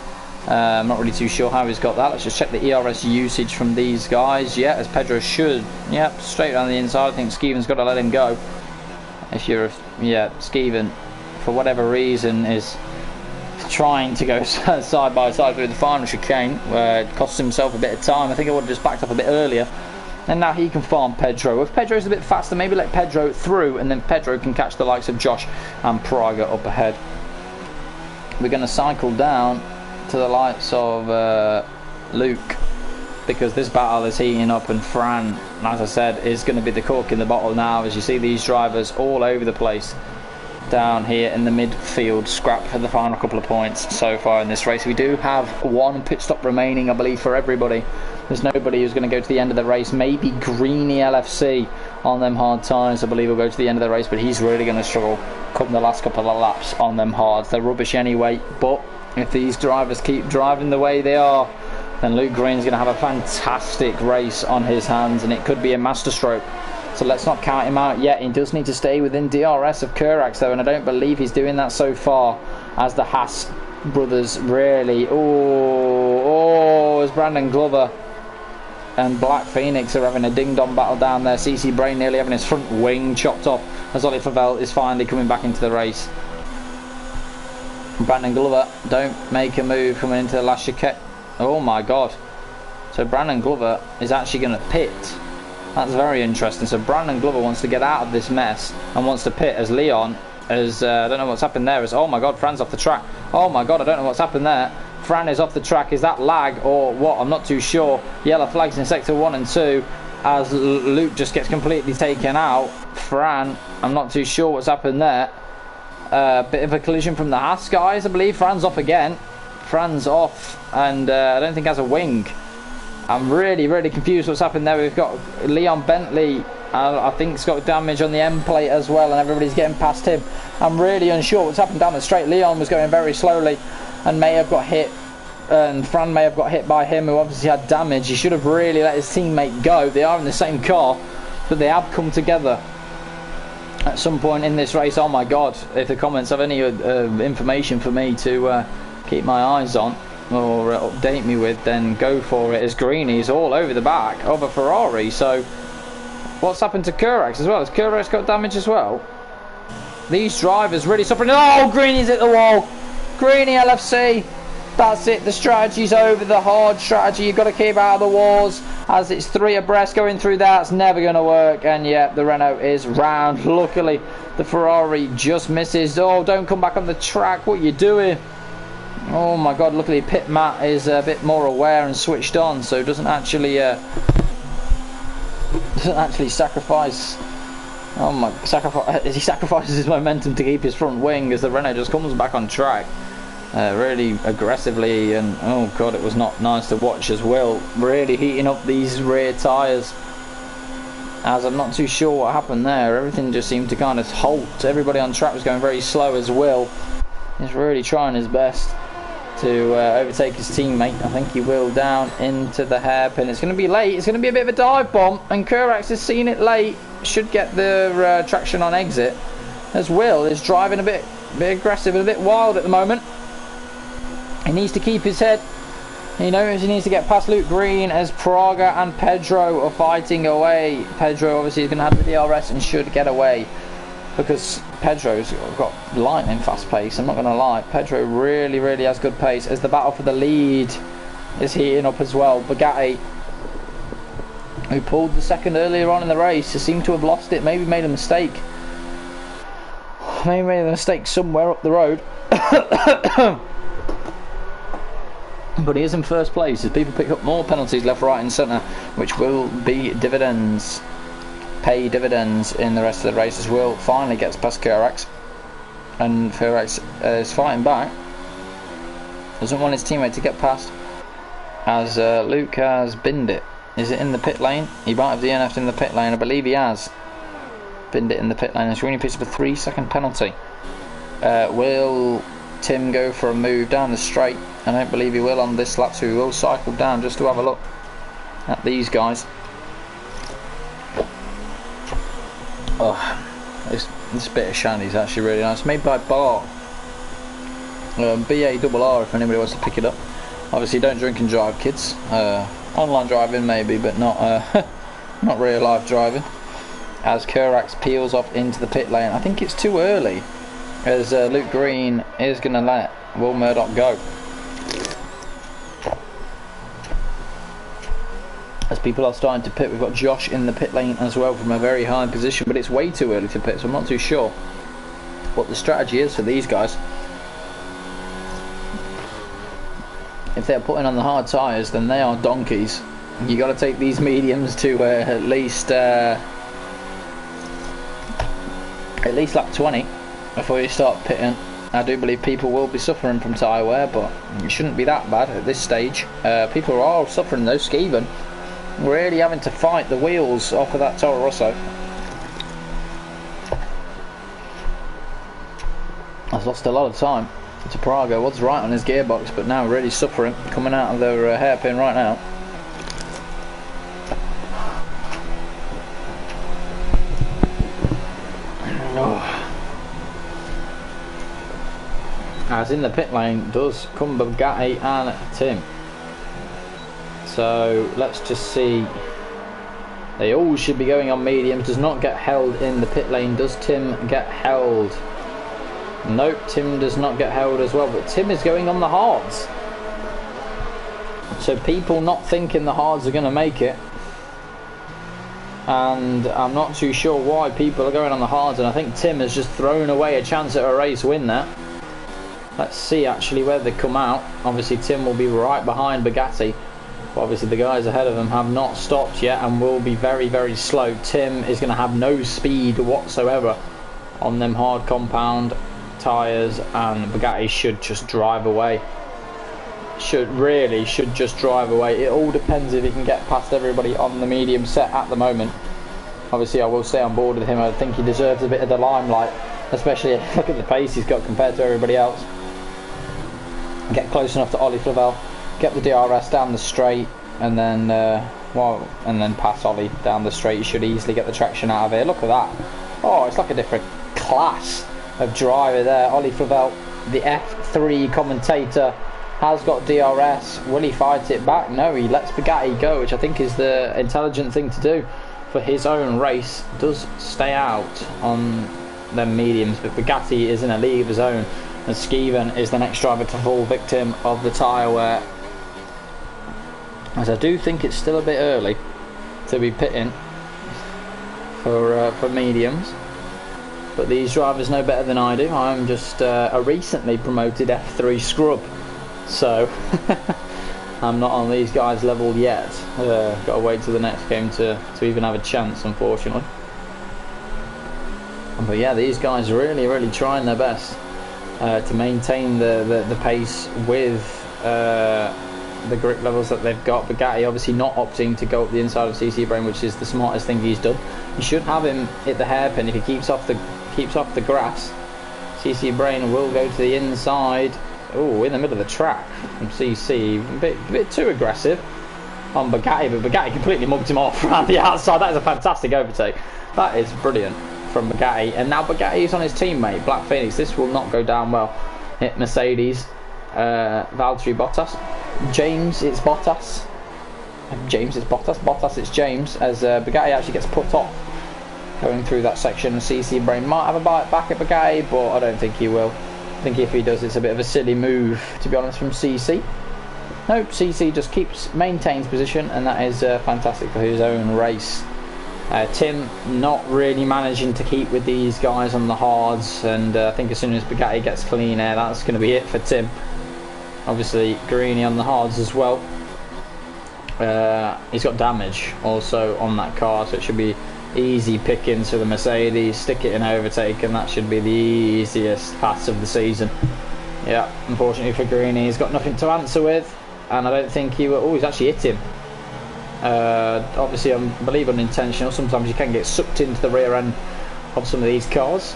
S1: I'm not really too sure how he's got that. Let's just check the ERS usage from these guys. Yeah, as Pedro should. Yep, straight down the inside. I think Skeven's got to let him go. If you're, yeah, Skeven, for whatever reason, is trying to go side by side through the final chicane, where it costs himself a bit of time. I think I would have just backed up a bit earlier. And now he can farm Pedro. If Pedro's a bit faster, maybe let Pedro through, and then Pedro can catch the likes of Josh and Praga up ahead. We're going to cycle down to the likes of Luke, because this battle is heating up, and Fran, as I said, is going to be the cork in the bottle now, as you see these drivers all over the place down here in the midfield scrap for the final couple of points so far in this race. We do have one pit stop remaining, I believe, for everybody. There's nobody who's going to go to the end of the race. Maybe Greeny LFC on them hard tyres, I believe, will go to the end of the race, but he's really going to struggle come the last couple of laps on them hards. They're rubbish anyway, but if these drivers keep driving the way they are, then Luke Green's going to have a fantastic race on his hands, and it could be a masterstroke. So let's not count him out yet. He does need to stay within DRS of Kurax though, and I don't believe he's doing that so far, as the Haas brothers really... as Brandon Glover and Black Phoenix are having a ding-dong battle down there. CC Brain nearly having his front wing chopped off, as Ollie Favell is finally coming back into the race. Brandon Glover, don't make a move coming into the last chicane. Oh my god. So Brandon Glover is actually going to pit. That's very interesting. So Brandon Glover wants to get out of this mess and wants to pit, as Leon is, I don't know what's happened there. Oh my god, Fran's off the track. Oh my god, I don't know what's happened there. Fran is off the track. Is that lag or what? I'm not too sure. Yellow flags in sector 1 and 2 as Luke just gets completely taken out. Fran, I'm not too sure what's happened there. Bit of a collision from the Haas guys, I believe. Fran's off again. Fran's off, and I don't think has a wing. I'm really confused what's happened there. We've got Leon Bentley, I think he's got damage on the end plate as well, and everybody's getting past him. I'm really unsure what's happened down the straight. Leon was going very slowly and may have got hit, and Fran may have got hit by him, who obviously had damage. He should have really let his teammate go. They are in the same car, but they have come together at some point in this race. Oh my god, if the comments have any information for me to keep my eyes on or update me with, then go for it, as Greeny's all over the back of a Ferrari. So what's happened to Kurax as well? Has Kurax got damage as well? These drivers really suffering. Oh, Greeny's hit the wall. Greeny LFC, that's it, the strategy's over. The hard strategy, you've got to keep out of the walls, as it's 3 abreast going through there. It's never going to work, and yeah, the Renault is round. Luckily the Ferrari just misses. Oh, don't come back on the track, what are you doing? Oh my god, luckily Pit Matt is a bit more aware and switched on, so doesn't actually sacrifice. Oh my, he sacrifices his momentum to keep his front wing, as the Renault just comes back on track really aggressively, and oh god, it was not nice to watch as well. Really heating up these rear tyres, as I'm not too sure what happened there. Everything just seemed to kind of halt. Everybody on track was going very slow as well. He's really trying his best to overtake his teammate. I think he will down into the hairpin. It's going to be late. It's going to be a bit of a dive bomb, and Kurax has seen it late. Should get the traction on exit, as Will is driving a bit aggressive and a bit wild at the moment. He needs to keep his head. He knows he needs to get past Luke Green, as Praga and Pedro are fighting away. Pedro obviously is going to have the DRS and should get away, because Pedro's got lightning fast pace. I'm not going to lie, Pedro really has good pace, as the battle for the lead is heating up as well. Bugatti, who pulled the second earlier on in the race, seemed to have lost it. Maybe made a mistake. Maybe made a mistake somewhere up the road. But he is in first place as people pick up more penalties left, right and centre, which will be dividends. Pay dividends in the rest of the race, as Will finally gets past Kurax, and Kurax is fighting back. Doesn't want his teammate to get past, as Luke has binned it. Is it in the pit lane? He might have DNF'd in the pit lane. I believe he has binned it in the pit lane. It's really picks up a 3-second penalty. Will Tim go for a move down the straight? I don't believe he will on this lap, so he will cycle down just to have a look at these guys. Oh, this bit of shandy is actually really nice. Made by Bar. BARR if anybody wants to pick it up. Obviously don't drink and drive, kids. Online driving maybe, but not not real life driving. As Kurax peels off into the pit lane. I think it's too early, as Luke Green is going to let Will Murdoch go. As people are starting to pit, we've got Josh in the pit lane as well from a very high position, but it's way too early to pit, so I'm not too sure what the strategy is for these guys. If they're putting on the hard tyres, then they are donkeys. You got to take these mediums to at least lap 20 before you start pitting. I do believe people will be suffering from tyre wear, but it shouldn't be that bad at this stage. People are suffering though. Skeven really having to fight the wheels off of that Toro Rosso. I've lost a lot of time to Prago. Was right on his gearbox, but now really suffering, coming out of their hairpin right now. As in the pit lane does come Bugatti and Tim. So let's just see. They all should be going on mediums. Does not get held in the pit lane. Does Tim get held? Nope, Tim does not get held as well, but Tim is going on the hards. So people not thinking the hards are going to make it. And I'm not too sure why people are going on the hards, and I think Tim has just thrown away a chance at a race win there. Let's see actually where they come out. Obviously Tim will be right behind Bugatti, but obviously the guys ahead of them have not stopped yet and will be very, very slow. Tim is going to have no speed whatsoever on them hard compound tyres, and Bugatti should just drive away. Should just drive away. It all depends if he can get past everybody on the medium set at the moment. Obviously I will stay on board with him. I think he deserves a bit of the limelight, especially look at the pace he's got compared to everybody else. Get close enough to Ollie Flavel, get the DRS down the straight, and then pass Ollie down the straight. You should easily get the traction out of here. Look at that. Oh, it's like a different class of driver there. Ollie Flavel, the F3 commentator, has got DRS. Will he fight it back? No, he lets Bugatti go, which I think is the intelligent thing to do for his own race. Does stay out on them mediums, but Bugatti is in a league of his own, and Skeven is the next driver to fall victim of the tyre wear. As I do think it's still a bit early to be pitting for mediums, but these drivers know better than I do. I'm just a recently promoted F3 scrub, so I'm not on these guys' level yet. Got to wait till the next game to even have a chance, unfortunately. But yeah, these guys are really trying their best to maintain the pace with the grip levels that they've got. Bugatti obviously not opting to go up the inside of CC Brain, which is the smartest thing he's done. You should have him hit the hairpin. If he keeps off the grass, CC Brain will go to the inside. Oh, in the middle of the track from CC, a bit too aggressive on Bugatti, but Bugatti completely mugged him off around the outside. That is a fantastic overtake. That is brilliant from Bugatti, and now Bugatti is on his teammate Black Phoenix. This will not go down well. Hit Mercedes, Valtteri Bottas, James it's Bottas, Bottas it's James, as Bugatti actually gets put off going through that section. CC Brain might have a bite back at Bugatti, but I don't think he will. I think if he does, it's a bit of a silly move, to be honest, from CC. Nope, CC just maintains position, and that is fantastic for his own race. Tim not really managing to keep with these guys on the hards, and I think as soon as Bugatti gets clean air, that's going to be it for Tim. Obviously Greeny on the hards as well. He's got damage also on that car, so it should be easy pickings for the Mercedes. Stick it in overtake, and that should be the easiest pass of the season. Yeah, unfortunately for Greeny, he's got nothing to answer with, and I don't think he will. Oh, he's actually hit him. Obviously, I believe unintentional. Sometimes you can get sucked into the rear end of some of these cars.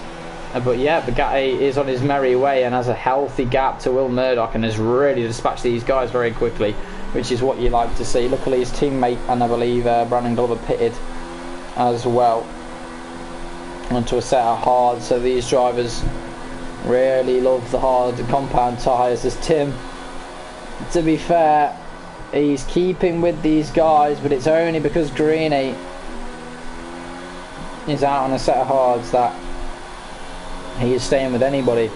S1: But yeah, Bugatti is on his merry way and has a healthy gap to Will Murdoch and has really dispatched these guys very quickly, which is what you like to see. Luckily his teammate, and I believe Brandon Glover, pitted as well onto a set of hard, so these drivers really love the hard compound tyres. As Tim, to be fair, he's keeping with these guys, but it's only because Greeny is out on a set of hards that he is staying with anybody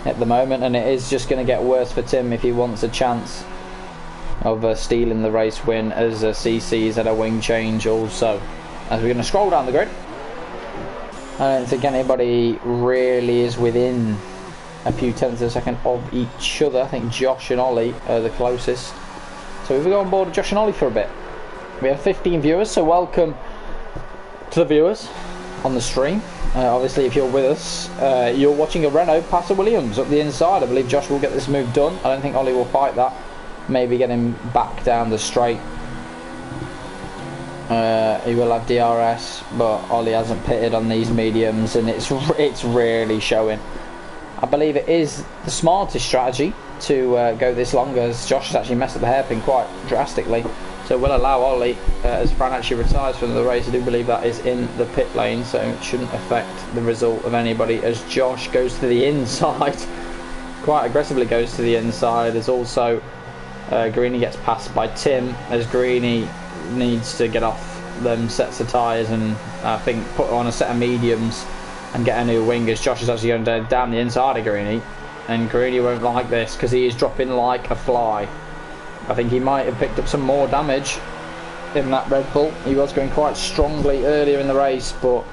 S1: at the moment, and it is just going to get worse for Tim if he wants a chance of stealing the race win, as CC's had a wing change also. As we're going to scroll down the grid, I don't think anybody really is within a few tenths of a second of each other. I think Josh and Ollie are the closest. So if we go on board with Josh and Ollie for a bit, we have 15 viewers, so welcome to the viewers on the stream. Obviously if you're with us, you're watching a Renault pass a Williams up the inside. I believe Josh will get this move done. I don't think Ollie will fight that. Maybe get him back down the straight. He will have DRS, but Ollie hasn't pitted on these mediums, and it's really showing. I believe it is the smartest strategy to go this long, as Josh has actually messed up the hairpin quite drastically. So we'll allow Ollie, as Fran actually retires from the race. I do believe that is in the pit lane, so it shouldn't affect the result of anybody, as Josh goes to the inside. Quite aggressively goes to the inside. There's also Greeny gets passed by Tim, as Greeny needs to get off them sets of tyres and I think put on a set of mediums and get a new wing, as Josh is actually going down the inside of Greeny, and Greeny won't like this because he is dropping like a fly. I think he might have picked up some more damage in that Red Bull. He was going quite strongly earlier in the race, but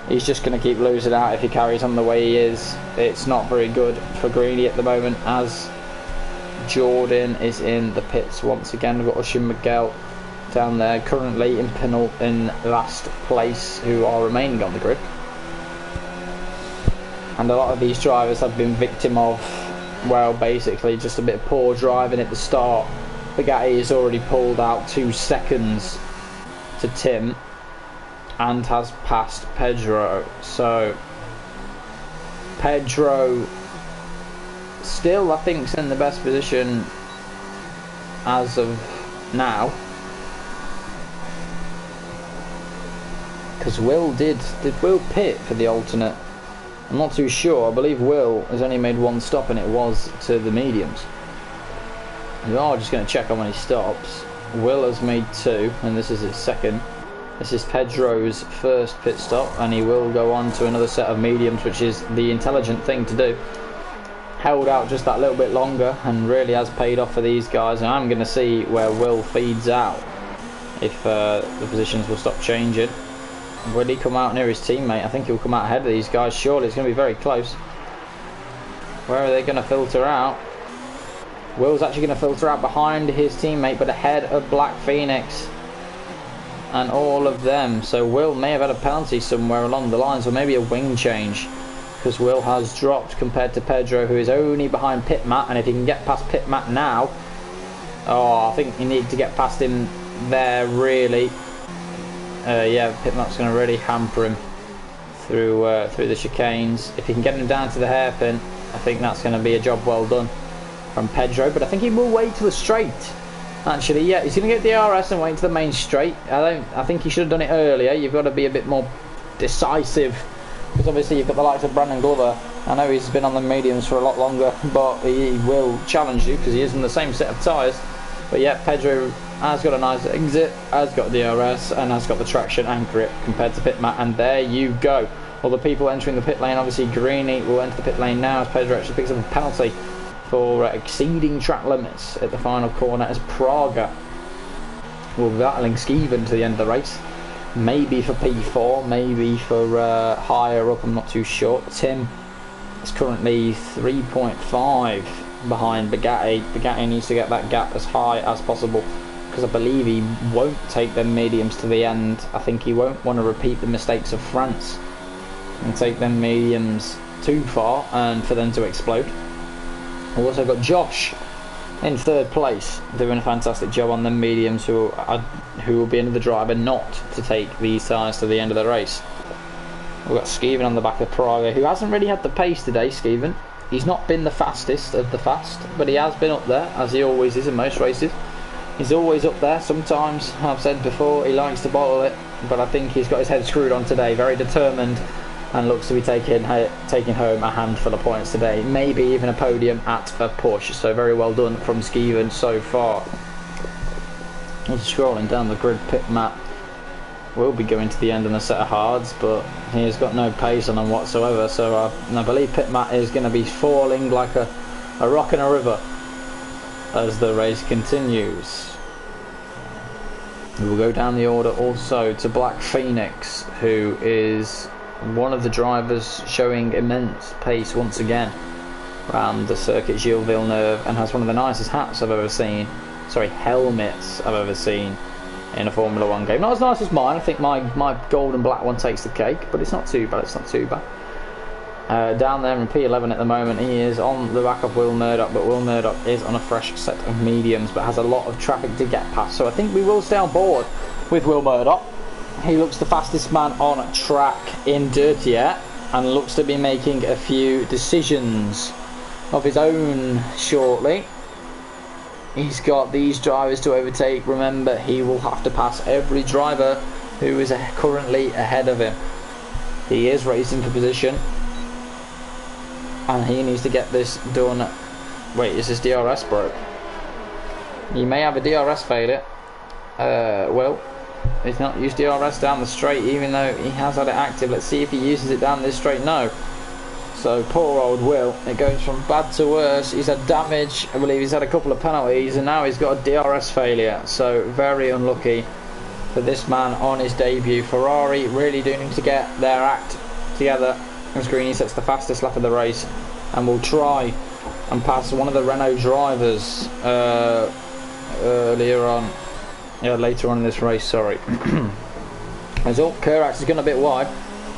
S1: he's just going to keep losing out if he carries on the way he is. It's not very good for Greeny at the moment, as Jordan is in the pits once again. We've got Ushin Miguel down there currently in last place, who are remaining on the grid. And a lot of these drivers have been victim of, well, basically just a bit of poor driving at the start. Bugatti has already pulled out 2 seconds to Tim and has passed Pedro. So Pedro still, I think, is in the best position as of now, because Will did Will pit for the alternate? I'm not too sure. I believe Will has only made 1 stop, and it was to the mediums. We are just going to check on when he stops. Will has made 2, and this is his second. This is Pedro's first pit stop, and he will go on to another set of mediums, which is the intelligent thing to do. Held out just that little bit longer, and really has paid off for these guys. And I'm going to see where Will feeds out, if the positions will stop changing. Will he come out near his teammate? I think he'll come out ahead of these guys. Surely it's going to be very close. Where are they going to filter out? Will's actually going to filter out behind his teammate, but ahead of Black Phoenix and all of them. So Will may have had a penalty somewhere along the lines, or maybe a wing change, because Will has dropped compared to Pedro, who is only behind Pit Matt. And if he can get past Pit Matt now, oh, I think you need to get past him there, really. Yeah, Pit Matt's going to really hamper him through the chicanes. If he can get him down to the hairpin, I think that's going to be a job well done from Pedro. But I think he will wait till the straight. Actually, yeah, he's going to get the RS and wait to the main straight. I think he should have done it earlier. You've got to be a bit more decisive, because obviously you've got the likes of Brandon Glover. I know he's been on the mediums for a lot longer, but he will challenge you because he is in the same set of tyres. But yeah, Pedro has got a nice exit, has got the DRS, and has got the traction and grip compared to Pit Matt. And there you go. All the people entering the pit lane, obviously Greeny will enter the pit lane now, as Pedro actually picks up a penalty for exceeding track limits at the final corner, as Praga will be battling Skeven to the end of the race. Maybe for P4, maybe for higher up, I'm not too sure. Tim is currently 3.5 behind Bugatti. Bugatti needs to get that gap as high as possible, because I believe he won't take them mediums to the end. I think he won't want to repeat the mistakes of France and take them mediums too far and for them to explode. We've also got Josh in third place, doing a fantastic job on the mediums, who will be another driver not to take these tyres to the end of the race. We've got Skeven on the back of Praga, who hasn't really had the pace today. Skeven, he's not been the fastest of the fast, but he has been up there, as he always is in most races. He's always up there. Sometimes, I've said before, he likes to bottle it, but I think he's got his head screwed on today, very determined, and looks to be taking home a handful of points today, maybe even a podium at a push. So very well done from Skeven so far. He's scrolling down the grid. Pit Matt will be going to the end on a set of hards, but he has got no pace on him whatsoever, so I believe Pit Matt is going to be falling like a rock in a river as the race continues. We will go down the order also to Black Phoenix, who is one of the drivers showing immense pace once again around the circuit Gilles Villeneuve, and has one of the nicest hats I've ever seen, sorry, helmets I've ever seen in a Formula 1 game. Not as nice as mine. I think my gold and black one takes the cake, but it's not too bad, it's not too bad. Down there in P11 at the moment, he is on the back of Will Murdoch, but Will Murdoch is on a fresh set of mediums, but has a lot of traffic to get past, so I think we will stay on board with Will Murdoch. He looks the fastest man on track in Dirtier, and looks to be making a few decisions of his own shortly. He's got these drivers to overtake. Remember, he will have to pass every driver who is currently ahead of him. He is racing for position, and he needs to get this done. Wait, is his DRS broke? He may have a DRS failure. Well, he's not used DRS down the straight, even though he has had it active. Let's see if he uses it down this straight. No. So poor old Will, it goes from bad to worse. He's had damage, I believe he's had a couple of penalties, and now he's got a DRS failure. So very unlucky for this man on his debut. Ferrari really do need to get their act together, as Greeny sets the fastest lap of the race and will try and pass one of the Renault drivers later on in this race, sorry. As Kurax has gone a bit wide.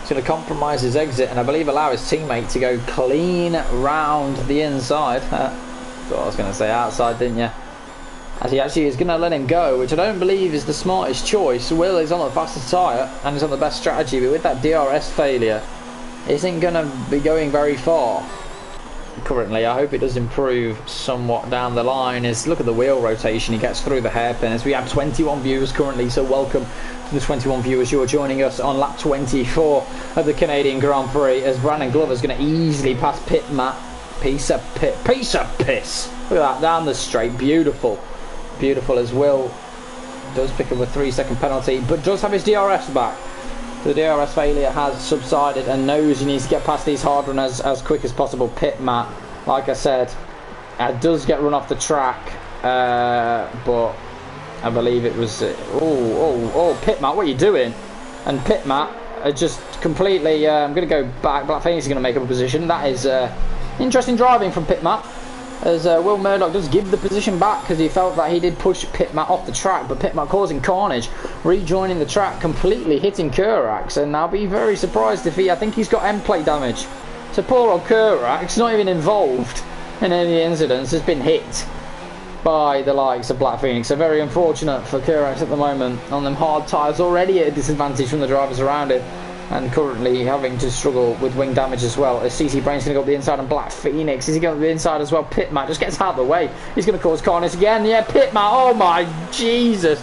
S1: He's going to compromise his exit and I believe allow his teammate to go clean round the inside. That's what I was going to say, outside, didn't you? As he actually is going to let him go, which I don't believe is the smartest choice. Will is on the fastest tyre and is on the best strategy, but with that DRS failure, isn't going to be going very far currently. I hope it does improve somewhat down the line. As look at the wheel rotation, he gets through the hairpin. As we have 21 viewers currently, so welcome to the 21 viewers who are joining us on lap 24 of the Canadian Grand Prix, as Brandon Glover's going to easily pass Pit Matt. Piece of piss. Look at that, down the straight, beautiful as Will does pick up a 3-second penalty, but does have his DRS back. The DRS failure has subsided and knows he needs to get past these hard runners as quick as possible. Pit Matt, like I said, does get run off the track, but I believe it was Pit Matt, what are you doing? And Pit Matt just completely I'm going to go back. Black Phoenix is going to make up a position. That is interesting driving from Pit Matt, as Will Murdoch does give the position back because he felt that he did push Pit Matt off the track, but Pit Matt causing carnage, rejoining the track, completely hitting Kurax, and I'll be very surprised if I think he's got end plate damage. So poor old Kurax, not even involved in any incidents, has been hit by the likes of Black Phoenix. So very unfortunate for Kurax at the moment on them hard tyres, already at a disadvantage from the drivers around him, and currently having to struggle with wing damage as well. As CC Brain's going to go up the inside, and Black Phoenix is he going to the inside as well. Pit Matt just gets out of the way. He's going to cause carnage again. Yeah, Pit Matt, oh my Jesus.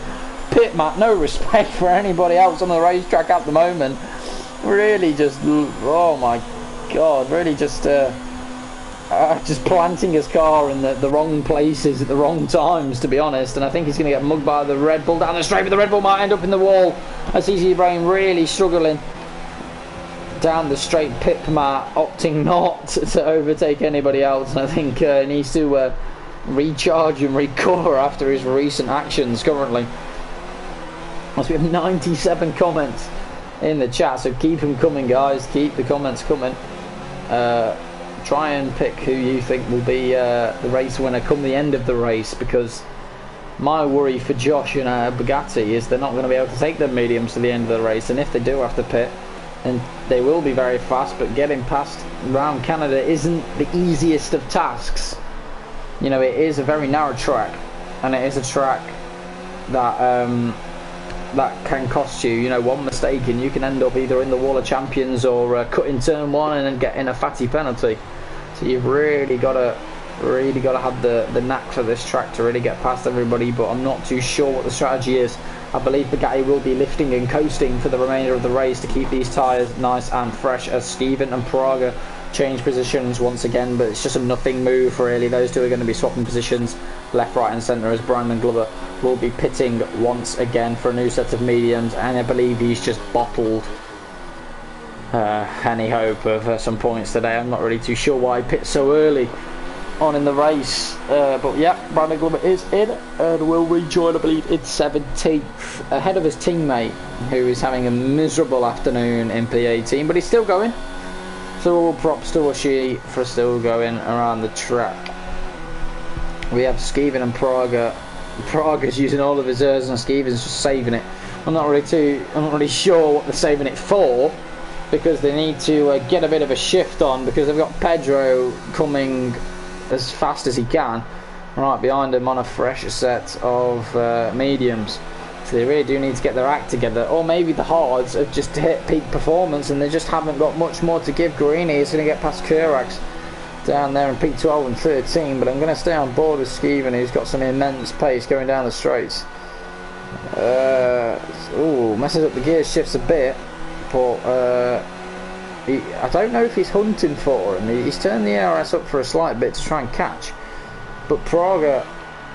S1: Pit Matt, no respect for anybody else on the racetrack at the moment. Really just, oh my God, really just planting his car in the wrong places at the wrong times, to be honest. And I think he's going to get mugged by the Red Bull down the straight, but the Red Bull might end up in the wall. As CC Brain really struggling down the straight. Pit Matt opting not to overtake anybody else, and I think needs to recharge and recover after his recent actions currently. As we have 97 comments in the chat, so keep them coming, guys, keep the comments coming. Try and pick who you think will be the race winner come the end of the race, because my worry for Josh and Bugatti is they're not going to be able to take their mediums to the end of the race, and if they do have to pit, and they will be very fast, but getting past round Canada isn't the easiest of tasks. You know, it is a very narrow track, and it is a track that that can cost you. You know, one mistake and you can end up either in the Wall of Champions or cutting turn one and then getting a fatty penalty. So you've really got to have the knack for this track to really get past everybody. But I'm not too sure what the strategy is. I believe Bugatti will be lifting and coasting for the remainder of the race to keep these tyres nice and fresh, as Steven and Praga change positions once again, but it's just a nothing move really. Those two are going to be swapping positions left, right and centre, as Brandon Glover will be pitting once again for a new set of mediums, and I believe he's just bottled any hope of some points today. I'm not really too sure why he pits so early on in the race, but yeah, Brandon Glover is in and will rejoin, I believe, in 17th, ahead of his teammate who is having a miserable afternoon in P18, but he's still going. So all props to Ushi for still going around the track. We have Skeven and Praga. Praga's using all of his errs and Skeven's just saving it. I'm not really sure what they're saving it for, because they need to get a bit of a shift on, because they've got Pedro coming as fast as he can right behind him on a fresh set of mediums. So they really do need to get their act together, or maybe the hards have just hit peak performance and they just haven't got much more to give. Guarini is going to get past Kurax down there in peak 12 and 13, but I'm going to stay on board with Skeven, who's got some immense pace going down the straights. Messes up the gear shifts a bit, but I don't know if he's hunting for him. He's turned the ARS up for a slight bit to try and catch, but Praga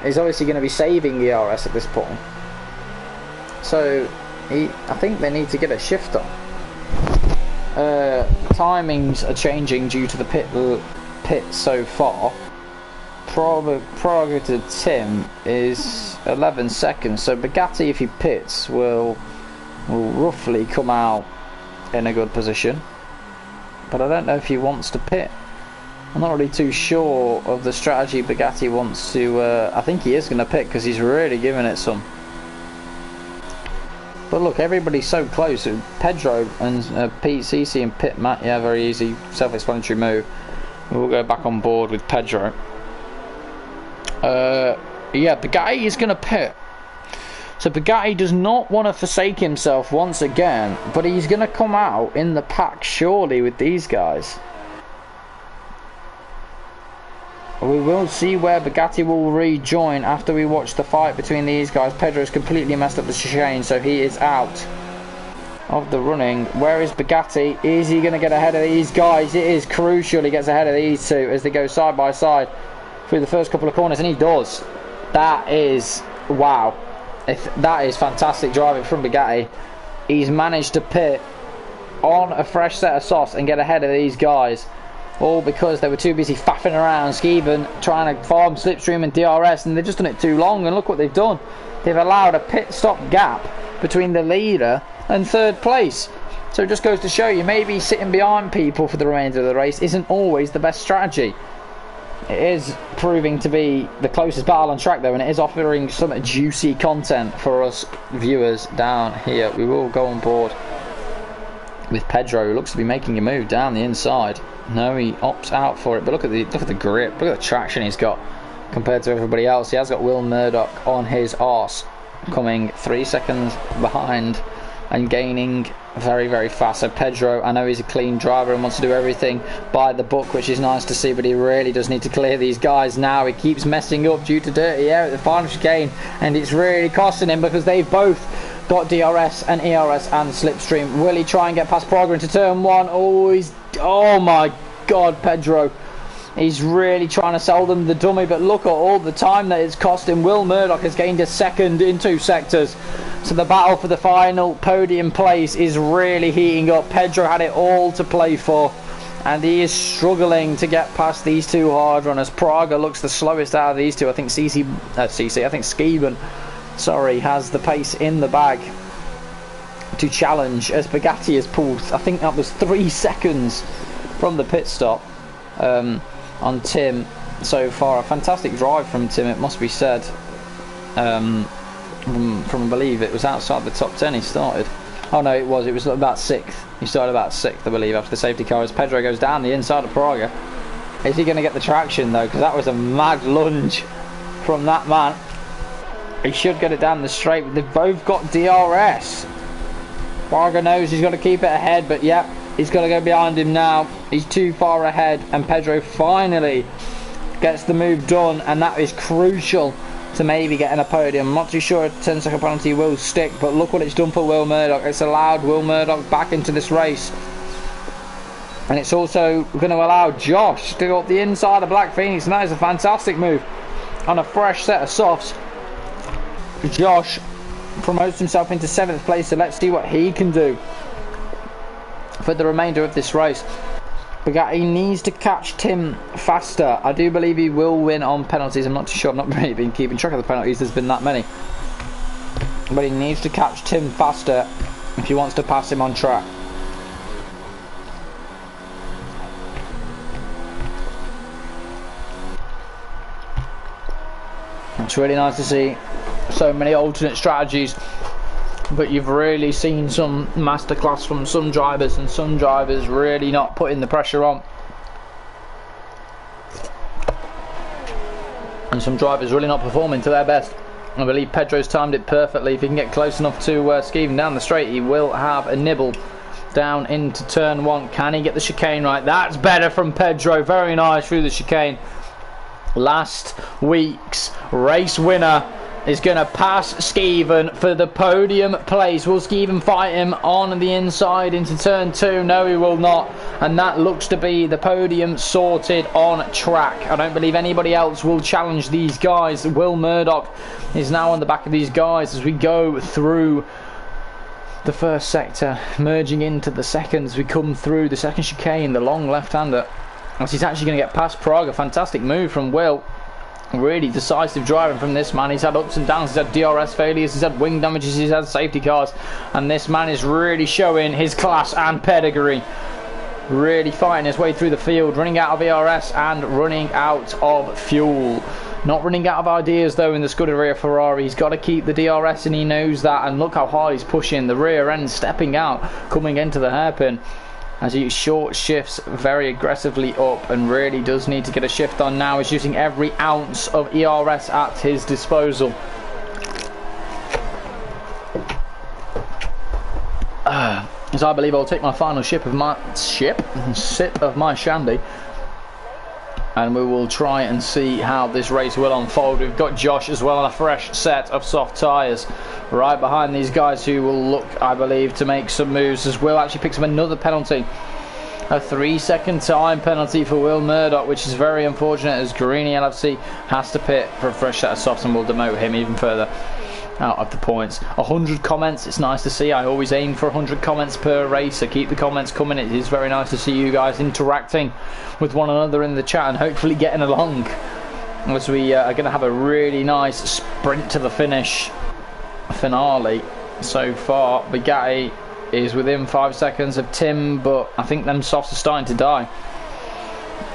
S1: is obviously going to be saving the ARS at this point. So I think they need to get a shift on. Timings are changing due to the pit so far. Praga to Tim is 11 seconds, so Bugatti, if he pits, will roughly come out in a good position, but I don't know if he wants to pit. I'm not really too sure of the strategy Bugatti wants to. I think he is going to pit because he's really giving it some. But look, everybody's so close. Pedro and CC and Pit Matt, yeah, very easy, self-explanatory move. We'll go back on board with Pedro. Yeah, Bugatti is going to pit. So Bugatti does not want to forsake himself once again, but he's going to come out in the pack surely with these guys. We will see where Bugatti will rejoin after we watch the fight between these guys. Pedro's completely messed up the chicane, so he is out of the running. Where is Bugatti? Is he going to get ahead of these guys? It is crucial he gets ahead of these two as they go side by side through the first couple of corners, and he does. That is, wow. That is fantastic driving from Bugatti. He's managed to pit on a fresh set of softs and get ahead of these guys. All because they were too busy faffing around, Skeven trying to farm Slipstream and DRS, and they've just done it too long, and look what they've done. They've allowed a pit stop gap between the leader and third place. So it just goes to show you, maybe sitting behind people for the remainder of the race isn't always the best strategy. It is proving to be the closest battle on track though, and it is offering some juicy content for us viewers down here. We will go on board with Pedro, who looks to be making a move down the inside. No, he opts out for it, but look at the grip, look at the traction he's got compared to everybody else. He has got Will Murdoch on his arse, coming 3 seconds behind and gaining very, very fast. So Pedro, I know he's a clean driver and wants to do everything by the book, which is nice to see, but he really does need to clear these guys now. He keeps messing up due to dirty air at the final chicane, and it's really costing him because they've both got DRS and ERS and Slipstream. Will he try and get past Praga into turn one? Oh my god, Pedro. He's really trying to sell them the dummy, but look at all the time that it's cost him. Will Murdoch has gained a second in 2 sectors. So the battle for the final podium place is really heating up. Pedro had it all to play for, and he is struggling to get past these two hard runners. Praga looks the slowest out of these two. I think Skeven, sorry, has the pace in the bag to challenge, as Bugatti has pulled, I think that was 3 seconds from the pit stop on Tim so far. A fantastic drive from Tim, it must be said. From I believe it was outside the top 10 he started. Oh no, it was about 6th. He started about 6th, I believe, after the safety car, as Pedro goes down the inside of Praga. Is he going to get the traction though? Because that was a mad lunge from that man. He should get it down the straight. They've both got DRS. Varga knows he's got to keep it ahead, but yep, he's got to go behind him now. He's too far ahead, and Pedro finally gets the move done, and that is crucial to maybe getting a podium. I'm not too sure if 10-second penalty will stick, but look what it's done for Will Murdoch. It's allowed Will Murdoch back into this race, and it's also going to allow Josh to go up the inside of Black Phoenix, and that is a fantastic move on a fresh set of softs. Josh promotes himself into 7th place, so let's see what he can do for the remainder of this race. Bugatti needs to catch Tim faster. I do believe he will win on penalties. I'm not too sure. I've not really been keeping track of the penalties. There's been that many. But he needs to catch Tim faster if he wants to pass him on track. It's really nice to see so many alternate strategies, but you've really seen some masterclass from some drivers, and some drivers really not putting the pressure on, and some drivers really not performing to their best. I believe Pedro's timed it perfectly. If he can get close enough to Skeven down the straight, he will have a nibble down into turn 1. Can he get the chicane right? That's better from Pedro. Very nice through the chicane. Last week's race winner is going to pass Skeven for the podium place. Will Skeven fight him on the inside into turn 2? No, he will not. And that looks to be the podium sorted on track. I don't believe anybody else will challenge these guys. Will Murdoch is now on the back of these guys as we go through the first sector, merging into the second as we come through the second chicane, the long left-hander. As he's actually going to get past Prague. A fantastic move from Will. Really decisive driving from this man. He's had ups and downs, he's had DRS failures, he's had wing damages, he's had safety cars, and this man is really showing his class and pedigree. Really fighting his way through the field, running out of ERS and running out of fuel. Not running out of ideas though in the Scuderia Ferrari. He's got to keep the DRS, and he knows that, and look how hard he's pushing. The rear end stepping out, coming into the hairpin as he short shifts very aggressively up, and really does need to get a shift on now. He's using every ounce of ERS at his disposal. As I believe I'll take my final sip of my shandy, and we will try and see how this race will unfold. We've got Josh as well on a fresh set of soft tyres right behind these guys, who will look, I believe, to make some moves as Will actually picks up another penalty. A 3-second time penalty for Will Murdoch, which is very unfortunate, as Guarini LFC has to pit for a fresh set of softs, and will demote him even further out of the points. 100 comments, it's nice to see. I always aim for 100 comments per race, so keep the comments coming. It is very nice to see you guys interacting with one another in the chat and hopefully getting along, as we are going to have a really nice sprint to the finish finale. So far Bugatti is within 5 seconds of Tim, but I think them softs are starting to die.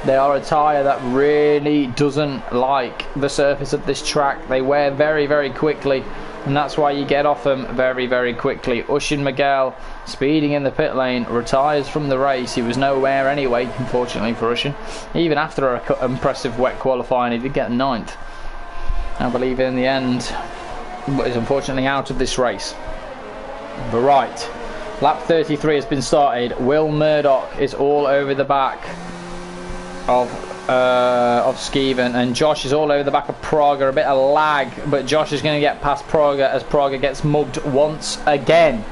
S1: They are a tyre that really doesn't like the surface of this track. They wear very, very quickly, and that's why you get off them very, very quickly. Ushin Miguel, speeding in the pit lane, retires from the race. He was nowhere anyway, unfortunately for Ushin. Even after an impressive wet qualifying, he did get 9th, I believe, in the end, but is unfortunately out of this race. But right, lap 33 has been started. Will Murdoch is all over the back of Skeven, and Josh is all over the back of Praga. A bit of lag, but Josh is going to get past Praga as Praga gets mugged once again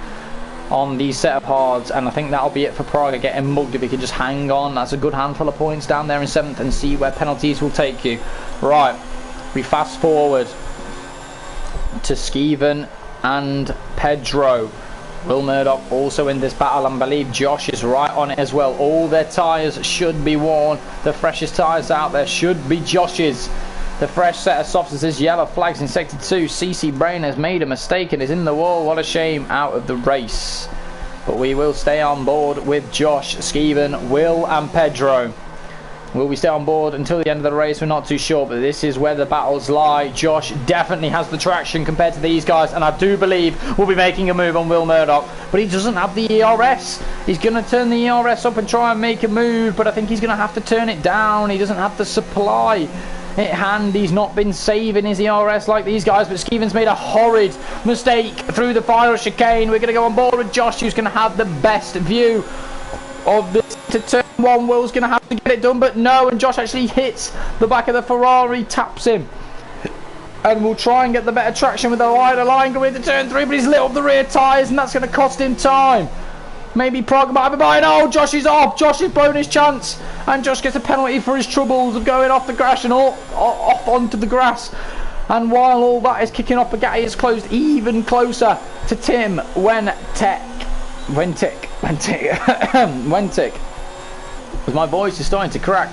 S1: on these set of hards, and I think that'll be it for Praga, getting mugged. If he can just hang on, that's a good handful of points down there in 7th, and see where penalties will take you. Right, we fast forward to Skeven and Pedro. Will Murdoch also in this battle, and I believe Josh is right on it as well. All their tyres should be worn. The freshest tyres out there should be Josh's. The fresh set of softs as his yellow flags in sector 2. CC Brain has made a mistake and is in the wall. What a shame, out of the race. But we will stay on board with Josh, Skeven, Will and Pedro Will we stay on board until the end of the race? We're not too sure, but this is where the battles lie. Josh definitely has the traction compared to these guys, and I do believe we'll be making a move on Will Murdoch, but he doesn't have the ERS. He's going to turn the ERS up and try and make a move, but I think he's going to have to turn it down. He doesn't have the supply at hand. He's not been saving his ERS like these guys, but Skeeven's made a horrid mistake through the final chicane. We're going to go on board with Josh, who's going to have the best view of this to turn one. Will's going to have to get it done, but no, and Josh actually hits the back of the Ferrari, taps him, and we'll try and get the better traction with the wider line going into turn 3, but he's lit up the rear tyres, and that's going to cost him time. Maybe Prague might be behind. Oh, Josh is off. Josh has blown his chance, and Josh gets a penalty for his troubles of going off the grass and off onto the grass. And while all that is kicking off, Bugatti is closed even closer to Tim Wentic. As my voice is starting to crack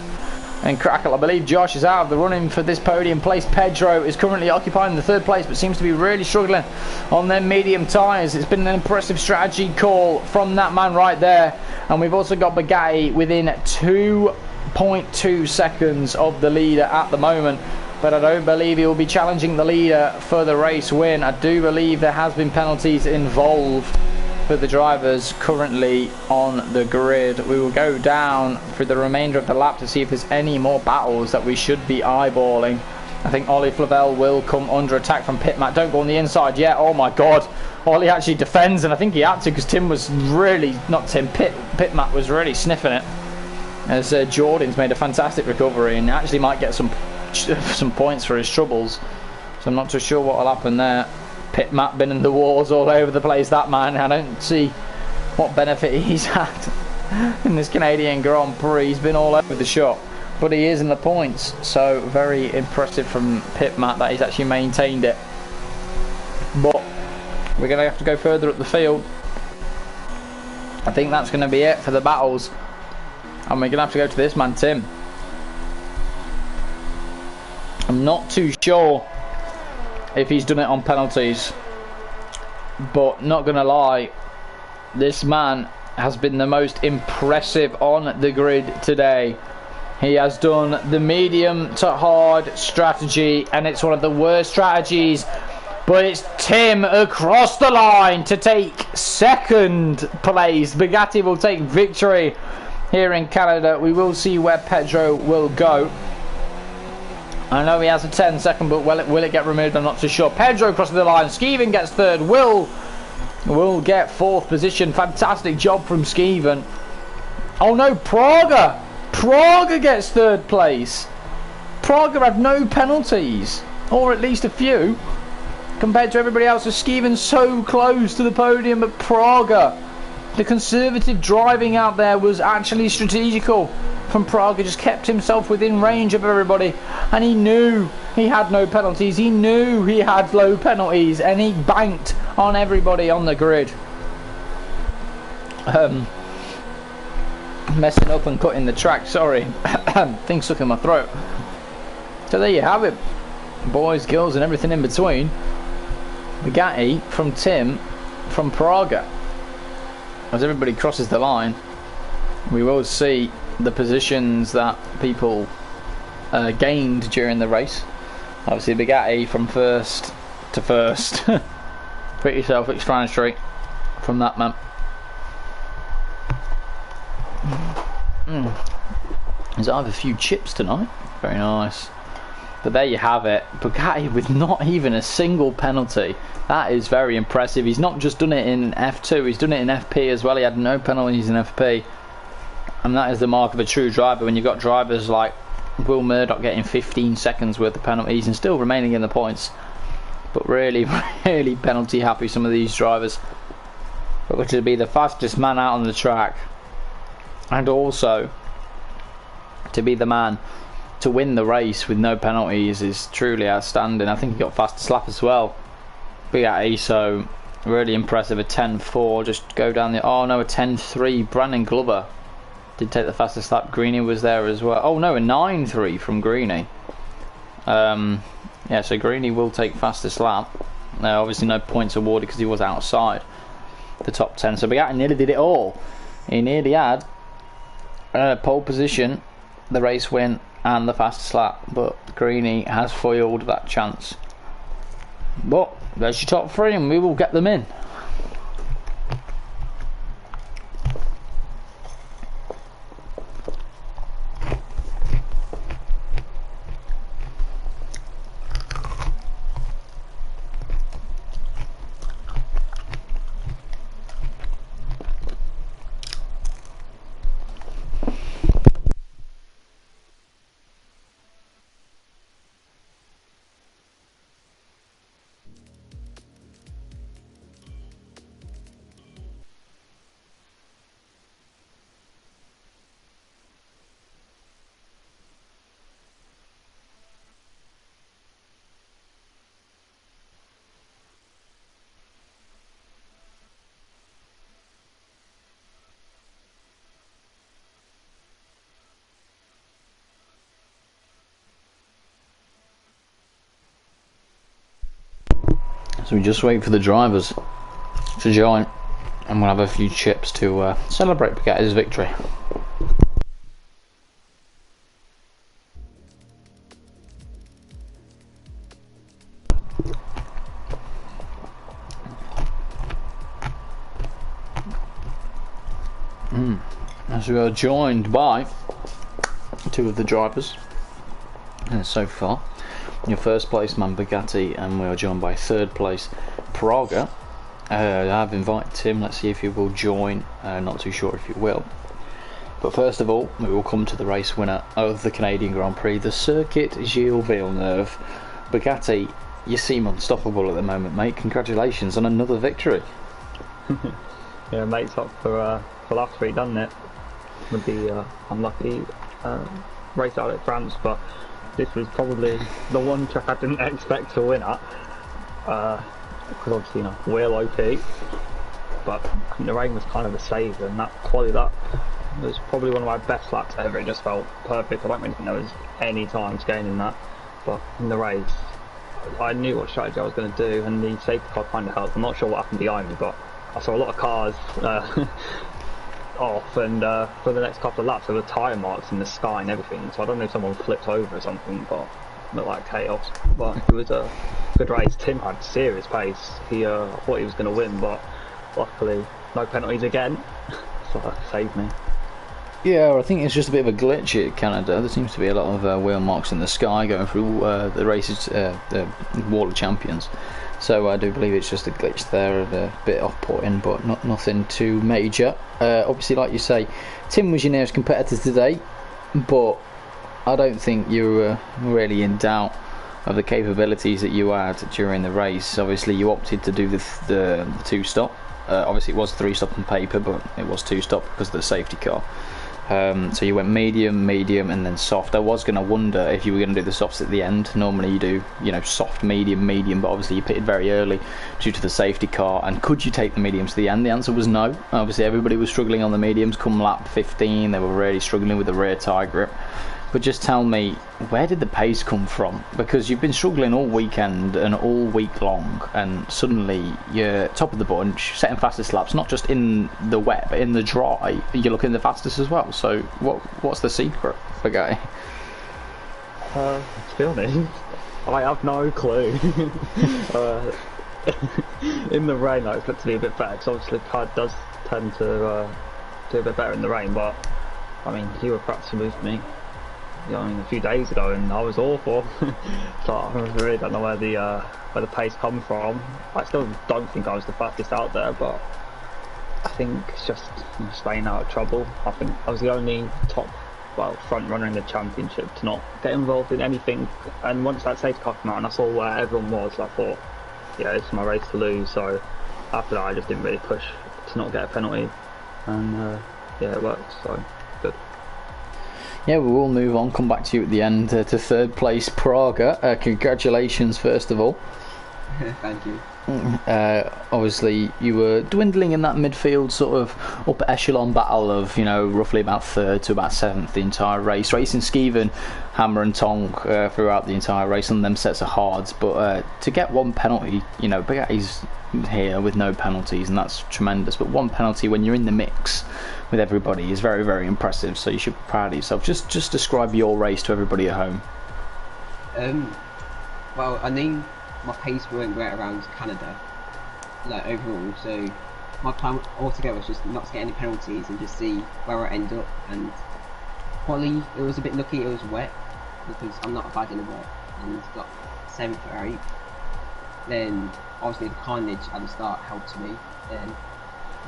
S1: and crackle, I believe Josh is out of the running for this podium place. Pedro is currently occupying the 3rd place, but seems to be really struggling on them medium tyres. It's been an impressive strategy call from that man right there. And we've also got Bugatti within 2.2 seconds of the leader at the moment, but I don't believe he will be challenging the leader for the race win. I do believe there has been penalties involved for the drivers currently on the grid. We will go down for the remainder of the lap to see if there's any more battles that we should be eyeballing. I think Ollie Flavel will come under attack from Pitmat. Don't go on the inside yet. Oh my god, Ollie actually defends, and I think he had to, because Tim was really, not Tim, Pitmat was really sniffing it, as Jordan's made a fantastic recovery and actually might get some points for his troubles. So I'm not too sure what will happen there. Pitmat been in the wars all over the place, that man. I don't see what benefit he's had in this Canadian Grand Prix. He's been all over the shop, but he is in the points, so very impressive from Pitmat that he's actually maintained it. But we're going to have to go further up the field. I think that's going to be it for the battles, and we're going to have to go to this man, Tim. I'm not too sure if he's done it on penalties, but not gonna lie, this man has been the most impressive on the grid today. He has done the medium to hard strategy, and it's one of the worst strategies, but it's Tim across the line to take 2nd place. Bugatti will take victory here in Canada. We will see where Pedro will go. I know he has a 10-second, but will it get removed? I'm not too sure. Pedro crosses the line. Skeeven gets 3rd. Will get 4th position. Fantastic job from Skeeven. Oh no, Praga gets 3rd place. Praga have no penalties, or at least a few, compared to everybody else. So Skeeven so close to the podium, but Praga, the conservative driving out there was actually strategical from Praga. Just kept himself within range of everybody, and he knew he had no penalties. He knew he had low penalties, and he banked on everybody on the grid. Messing up and cutting the track, sorry. Things stuck in my throat. So there you have it, boys, girls and everything in between. Bugatti from Tim from Praga. As everybody crosses the line, we will see the positions that people gained during the race. Obviously Bugatti from 1st to 1st. Pretty self-explanatory from that man. There's either a few chips tonight. Very nice. But there you have it. Bugatti with not even a single penalty. That is very impressive. He's not just done it in F2, he's done it in FP as well. He had no penalties in FP. And that is the mark of a true driver, when you've got drivers like Will Murdoch getting 15 seconds worth of penalties and still remaining in the points. But really, really penalty happy, some of these drivers. But to be the fastest man out on the track, and also to be the man to win the race with no penalties, is truly outstanding. I think he got fastest lap as well. Bugatti, so really impressive. A 10.4, just go down the, oh no, a 10.3. Brandon Glover did take the fastest lap. Greeny was there as well. Oh no, a 9.3 from Greeny. Yeah, so Greeny will take fastest lap. Obviously no points awarded because he was outside the top 10. So Bugatti nearly did it all. He nearly had pole position the race win and the fastest lap, but Greeny has foiled that chance. But there's your top 3 and we will get them in. So we just wait for the drivers to join, and we'll have a few chips to celebrate Bugatti's victory. As we are joined by 2 of the drivers so far. Your first place man Bugatti, and we are joined by 3rd place Praga. I've invited Tim, let's see if he will join, not too sure if he will. But first of all, we will come to the race winner of the Canadian Grand Prix, the Circuit Gilles Villeneuve. Bugatti, you seem unstoppable at the moment, mate. Congratulations on another victory.
S2: Yeah, mate's up for last week, doesn't it? With the unlucky race out at France, but this was probably the one track I didn't expect to win at, because obviously, you know, we're OP, but I think the rain was kind of a save, and that quality lap was probably one of my best laps ever. It just felt perfect. I don't really think there was any time to gain in that, but in the race I knew what strategy I was going to do, and the safety car kind of helped. I'm not sure what happened behind me, but I saw a lot of cars off, and for the next couple of laps there were tyre marks in the sky and everything, so I don't know if someone flipped over or something, but it looked like chaos. But it was a good race. Tim had serious pace. He thought he was going to win, but luckily no penalties again, so that saved me.
S1: Yeah, I think it's just a bit of a glitch at Canada. There seems to be a lot of wheel marks in the sky going through the races, the Wall of Champions. So I do believe it's just a glitch there, a bit off-putting, but nothing too major. Obviously, like you say, Tim was your nearest competitor today, but I don't think you were really in doubt of the capabilities that you had during the race. Obviously, you opted to do the 2-stop. Obviously, it was 3-stop on paper, but it was 2-stop because of the safety car. So you went medium, and then soft. I was going to wonder if you were going to do the softs at the end. Normally you do, you know, soft, medium, but obviously you pitted very early due to the safety car. And could you take the mediums to the end? The answer was no. Obviously everybody was struggling on the mediums. Come lap 15, they were really struggling with the rear tyre grip. But just tell me, where did the pace come from? Because you've been struggling all weekend and all week long, and suddenly you're top of the bunch, setting fastest laps, not just in the wet, but in the dry. You're looking the fastest as well. So what's the secret for Guy?
S2: To be honest, I have no clue. In the rain, I expect to be a bit better, because obviously the car does tend to do a bit better in the rain, but I mean, you were practicing with me, you know, I mean, a few days ago, and I was awful. So I really don't know where the pace come from. I still don't think I was the fastest out there, but I think it's just, you know, staying out of trouble. I think I was the only front runner in the championship to not get involved in anything. And once that safety car came out and I saw where everyone was, I thought, yeah, it's my race to lose. So after that, I just didn't really push to not get a penalty, and yeah, it worked. So good.
S1: Yeah, we will move on, come back to you at the end to 3rd place Praga. Congratulations first of all.
S3: Thank you.
S1: Obviously, you were dwindling in that midfield sort of upper echelon battle of, you know, roughly about third to about seventh the entire race. Racing Skeven, hammer and tonk throughout the entire race, and them sets are hard. But to get one penalty, you know, Bugatti's here with no penalties, and that's tremendous. But one penalty when you're in the mix with everybody is very, very impressive. So you should be proud of yourself. Just describe your race to everybody at home.
S3: Well, I knew my pace weren't great around Canada, like overall, so my plan altogether was just not to get any penalties and just see where I end up. And probably it was a bit lucky it was wet, because I'm not bad in the wet, and got 7th or 8th. Then obviously the carnage at the start helped me, then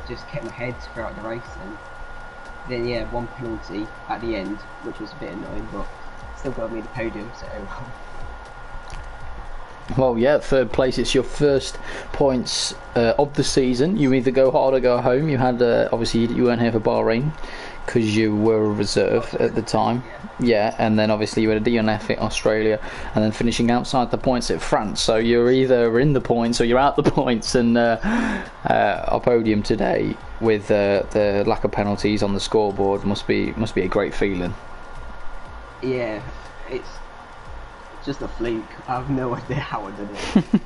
S3: just kept my head throughout the race, and then yeah, one penalty at the end, which was a bit annoying, but still got me the podium, so
S1: well, yeah, third place. It's your first points of the season. You either go hard or go home. You had obviously you weren't here for Bahrain because you were a reserve at the time. Yeah, and then obviously you had a DNF at Australia, and then finishing outside the points at France. So you're either in the points or you're out the points. And our podium today with the lack of penalties on the scoreboard must be a great feeling.
S3: yeah, it's just a fluke. I have no idea how I did it.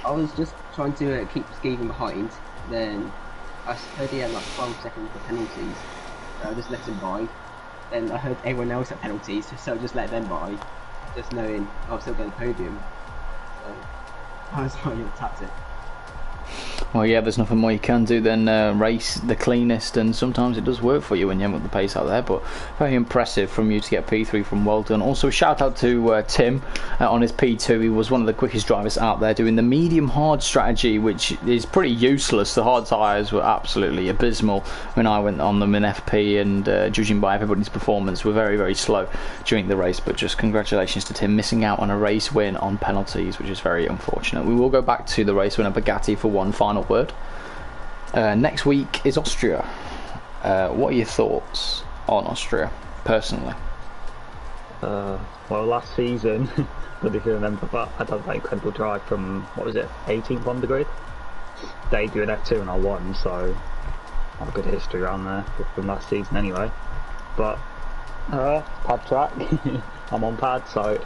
S3: I was just trying to keep Skeven behind, then I heard he had like 12 seconds for penalties, so I just let him by. Then I heard everyone else had penalties, so I just let them by, just knowing I was still getting the podium. So I was trying to tap it.
S1: Well, yeah, there's nothing more you can do than race the cleanest, and sometimes it does work for you when you haven't got the pace out there. But very impressive from you to get P3 from well done. Also, shout out to Tim on his P2. He was one of the quickest drivers out there doing the medium hard strategy, which is pretty useless. The hard tyres were absolutely abysmal when I went on them in FP, and judging by everybody's performance, were very, very slow during the race. But just congratulations to Tim missing out on a race win on penalties, which is very unfortunate. We will go back to the race winner Bugatti for one final word. Next week is Austria. What are your thoughts on Austria, personally?
S2: Well, last season, I don't know if you remember, but I done that incredible drive from, what was it, 18th on the grid? Debut in F2 and I won, so I have a good history around there from last season anyway. But, pad track, I'm on pad, so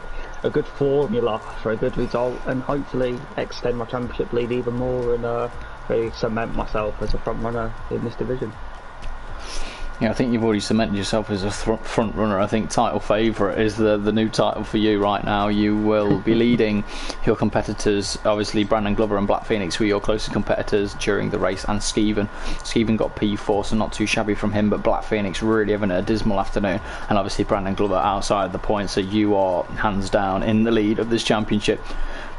S2: a good formula for a good result, and hopefully extend my championship lead even more, and really cement myself as a front runner in this division.
S1: Yeah, I think you've already cemented yourself as a front runner. I think title favourite is the new title for you right now. You will be leading your competitors. Obviously, Brandon Glover and Black Phoenix were your closest competitors during the race, and Skeven. Skeven got P4, so not too shabby from him, but Black Phoenix really having a dismal afternoon, and obviously Brandon Glover outside the points, so you are hands down in the lead of this championship.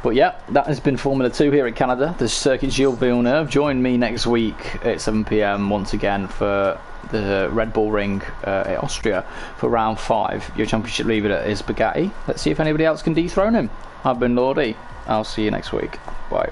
S1: But yeah, that has been Formula 2 here in Canada. The Circuit Gilles Villeneuve. Join me next week at 7 PM once again for the Red Bull Ring at Austria for round 5. Your championship leader is Bugatti. Let's see if anybody else can dethrone him. I've been Lordy. I'll see you next week. Bye.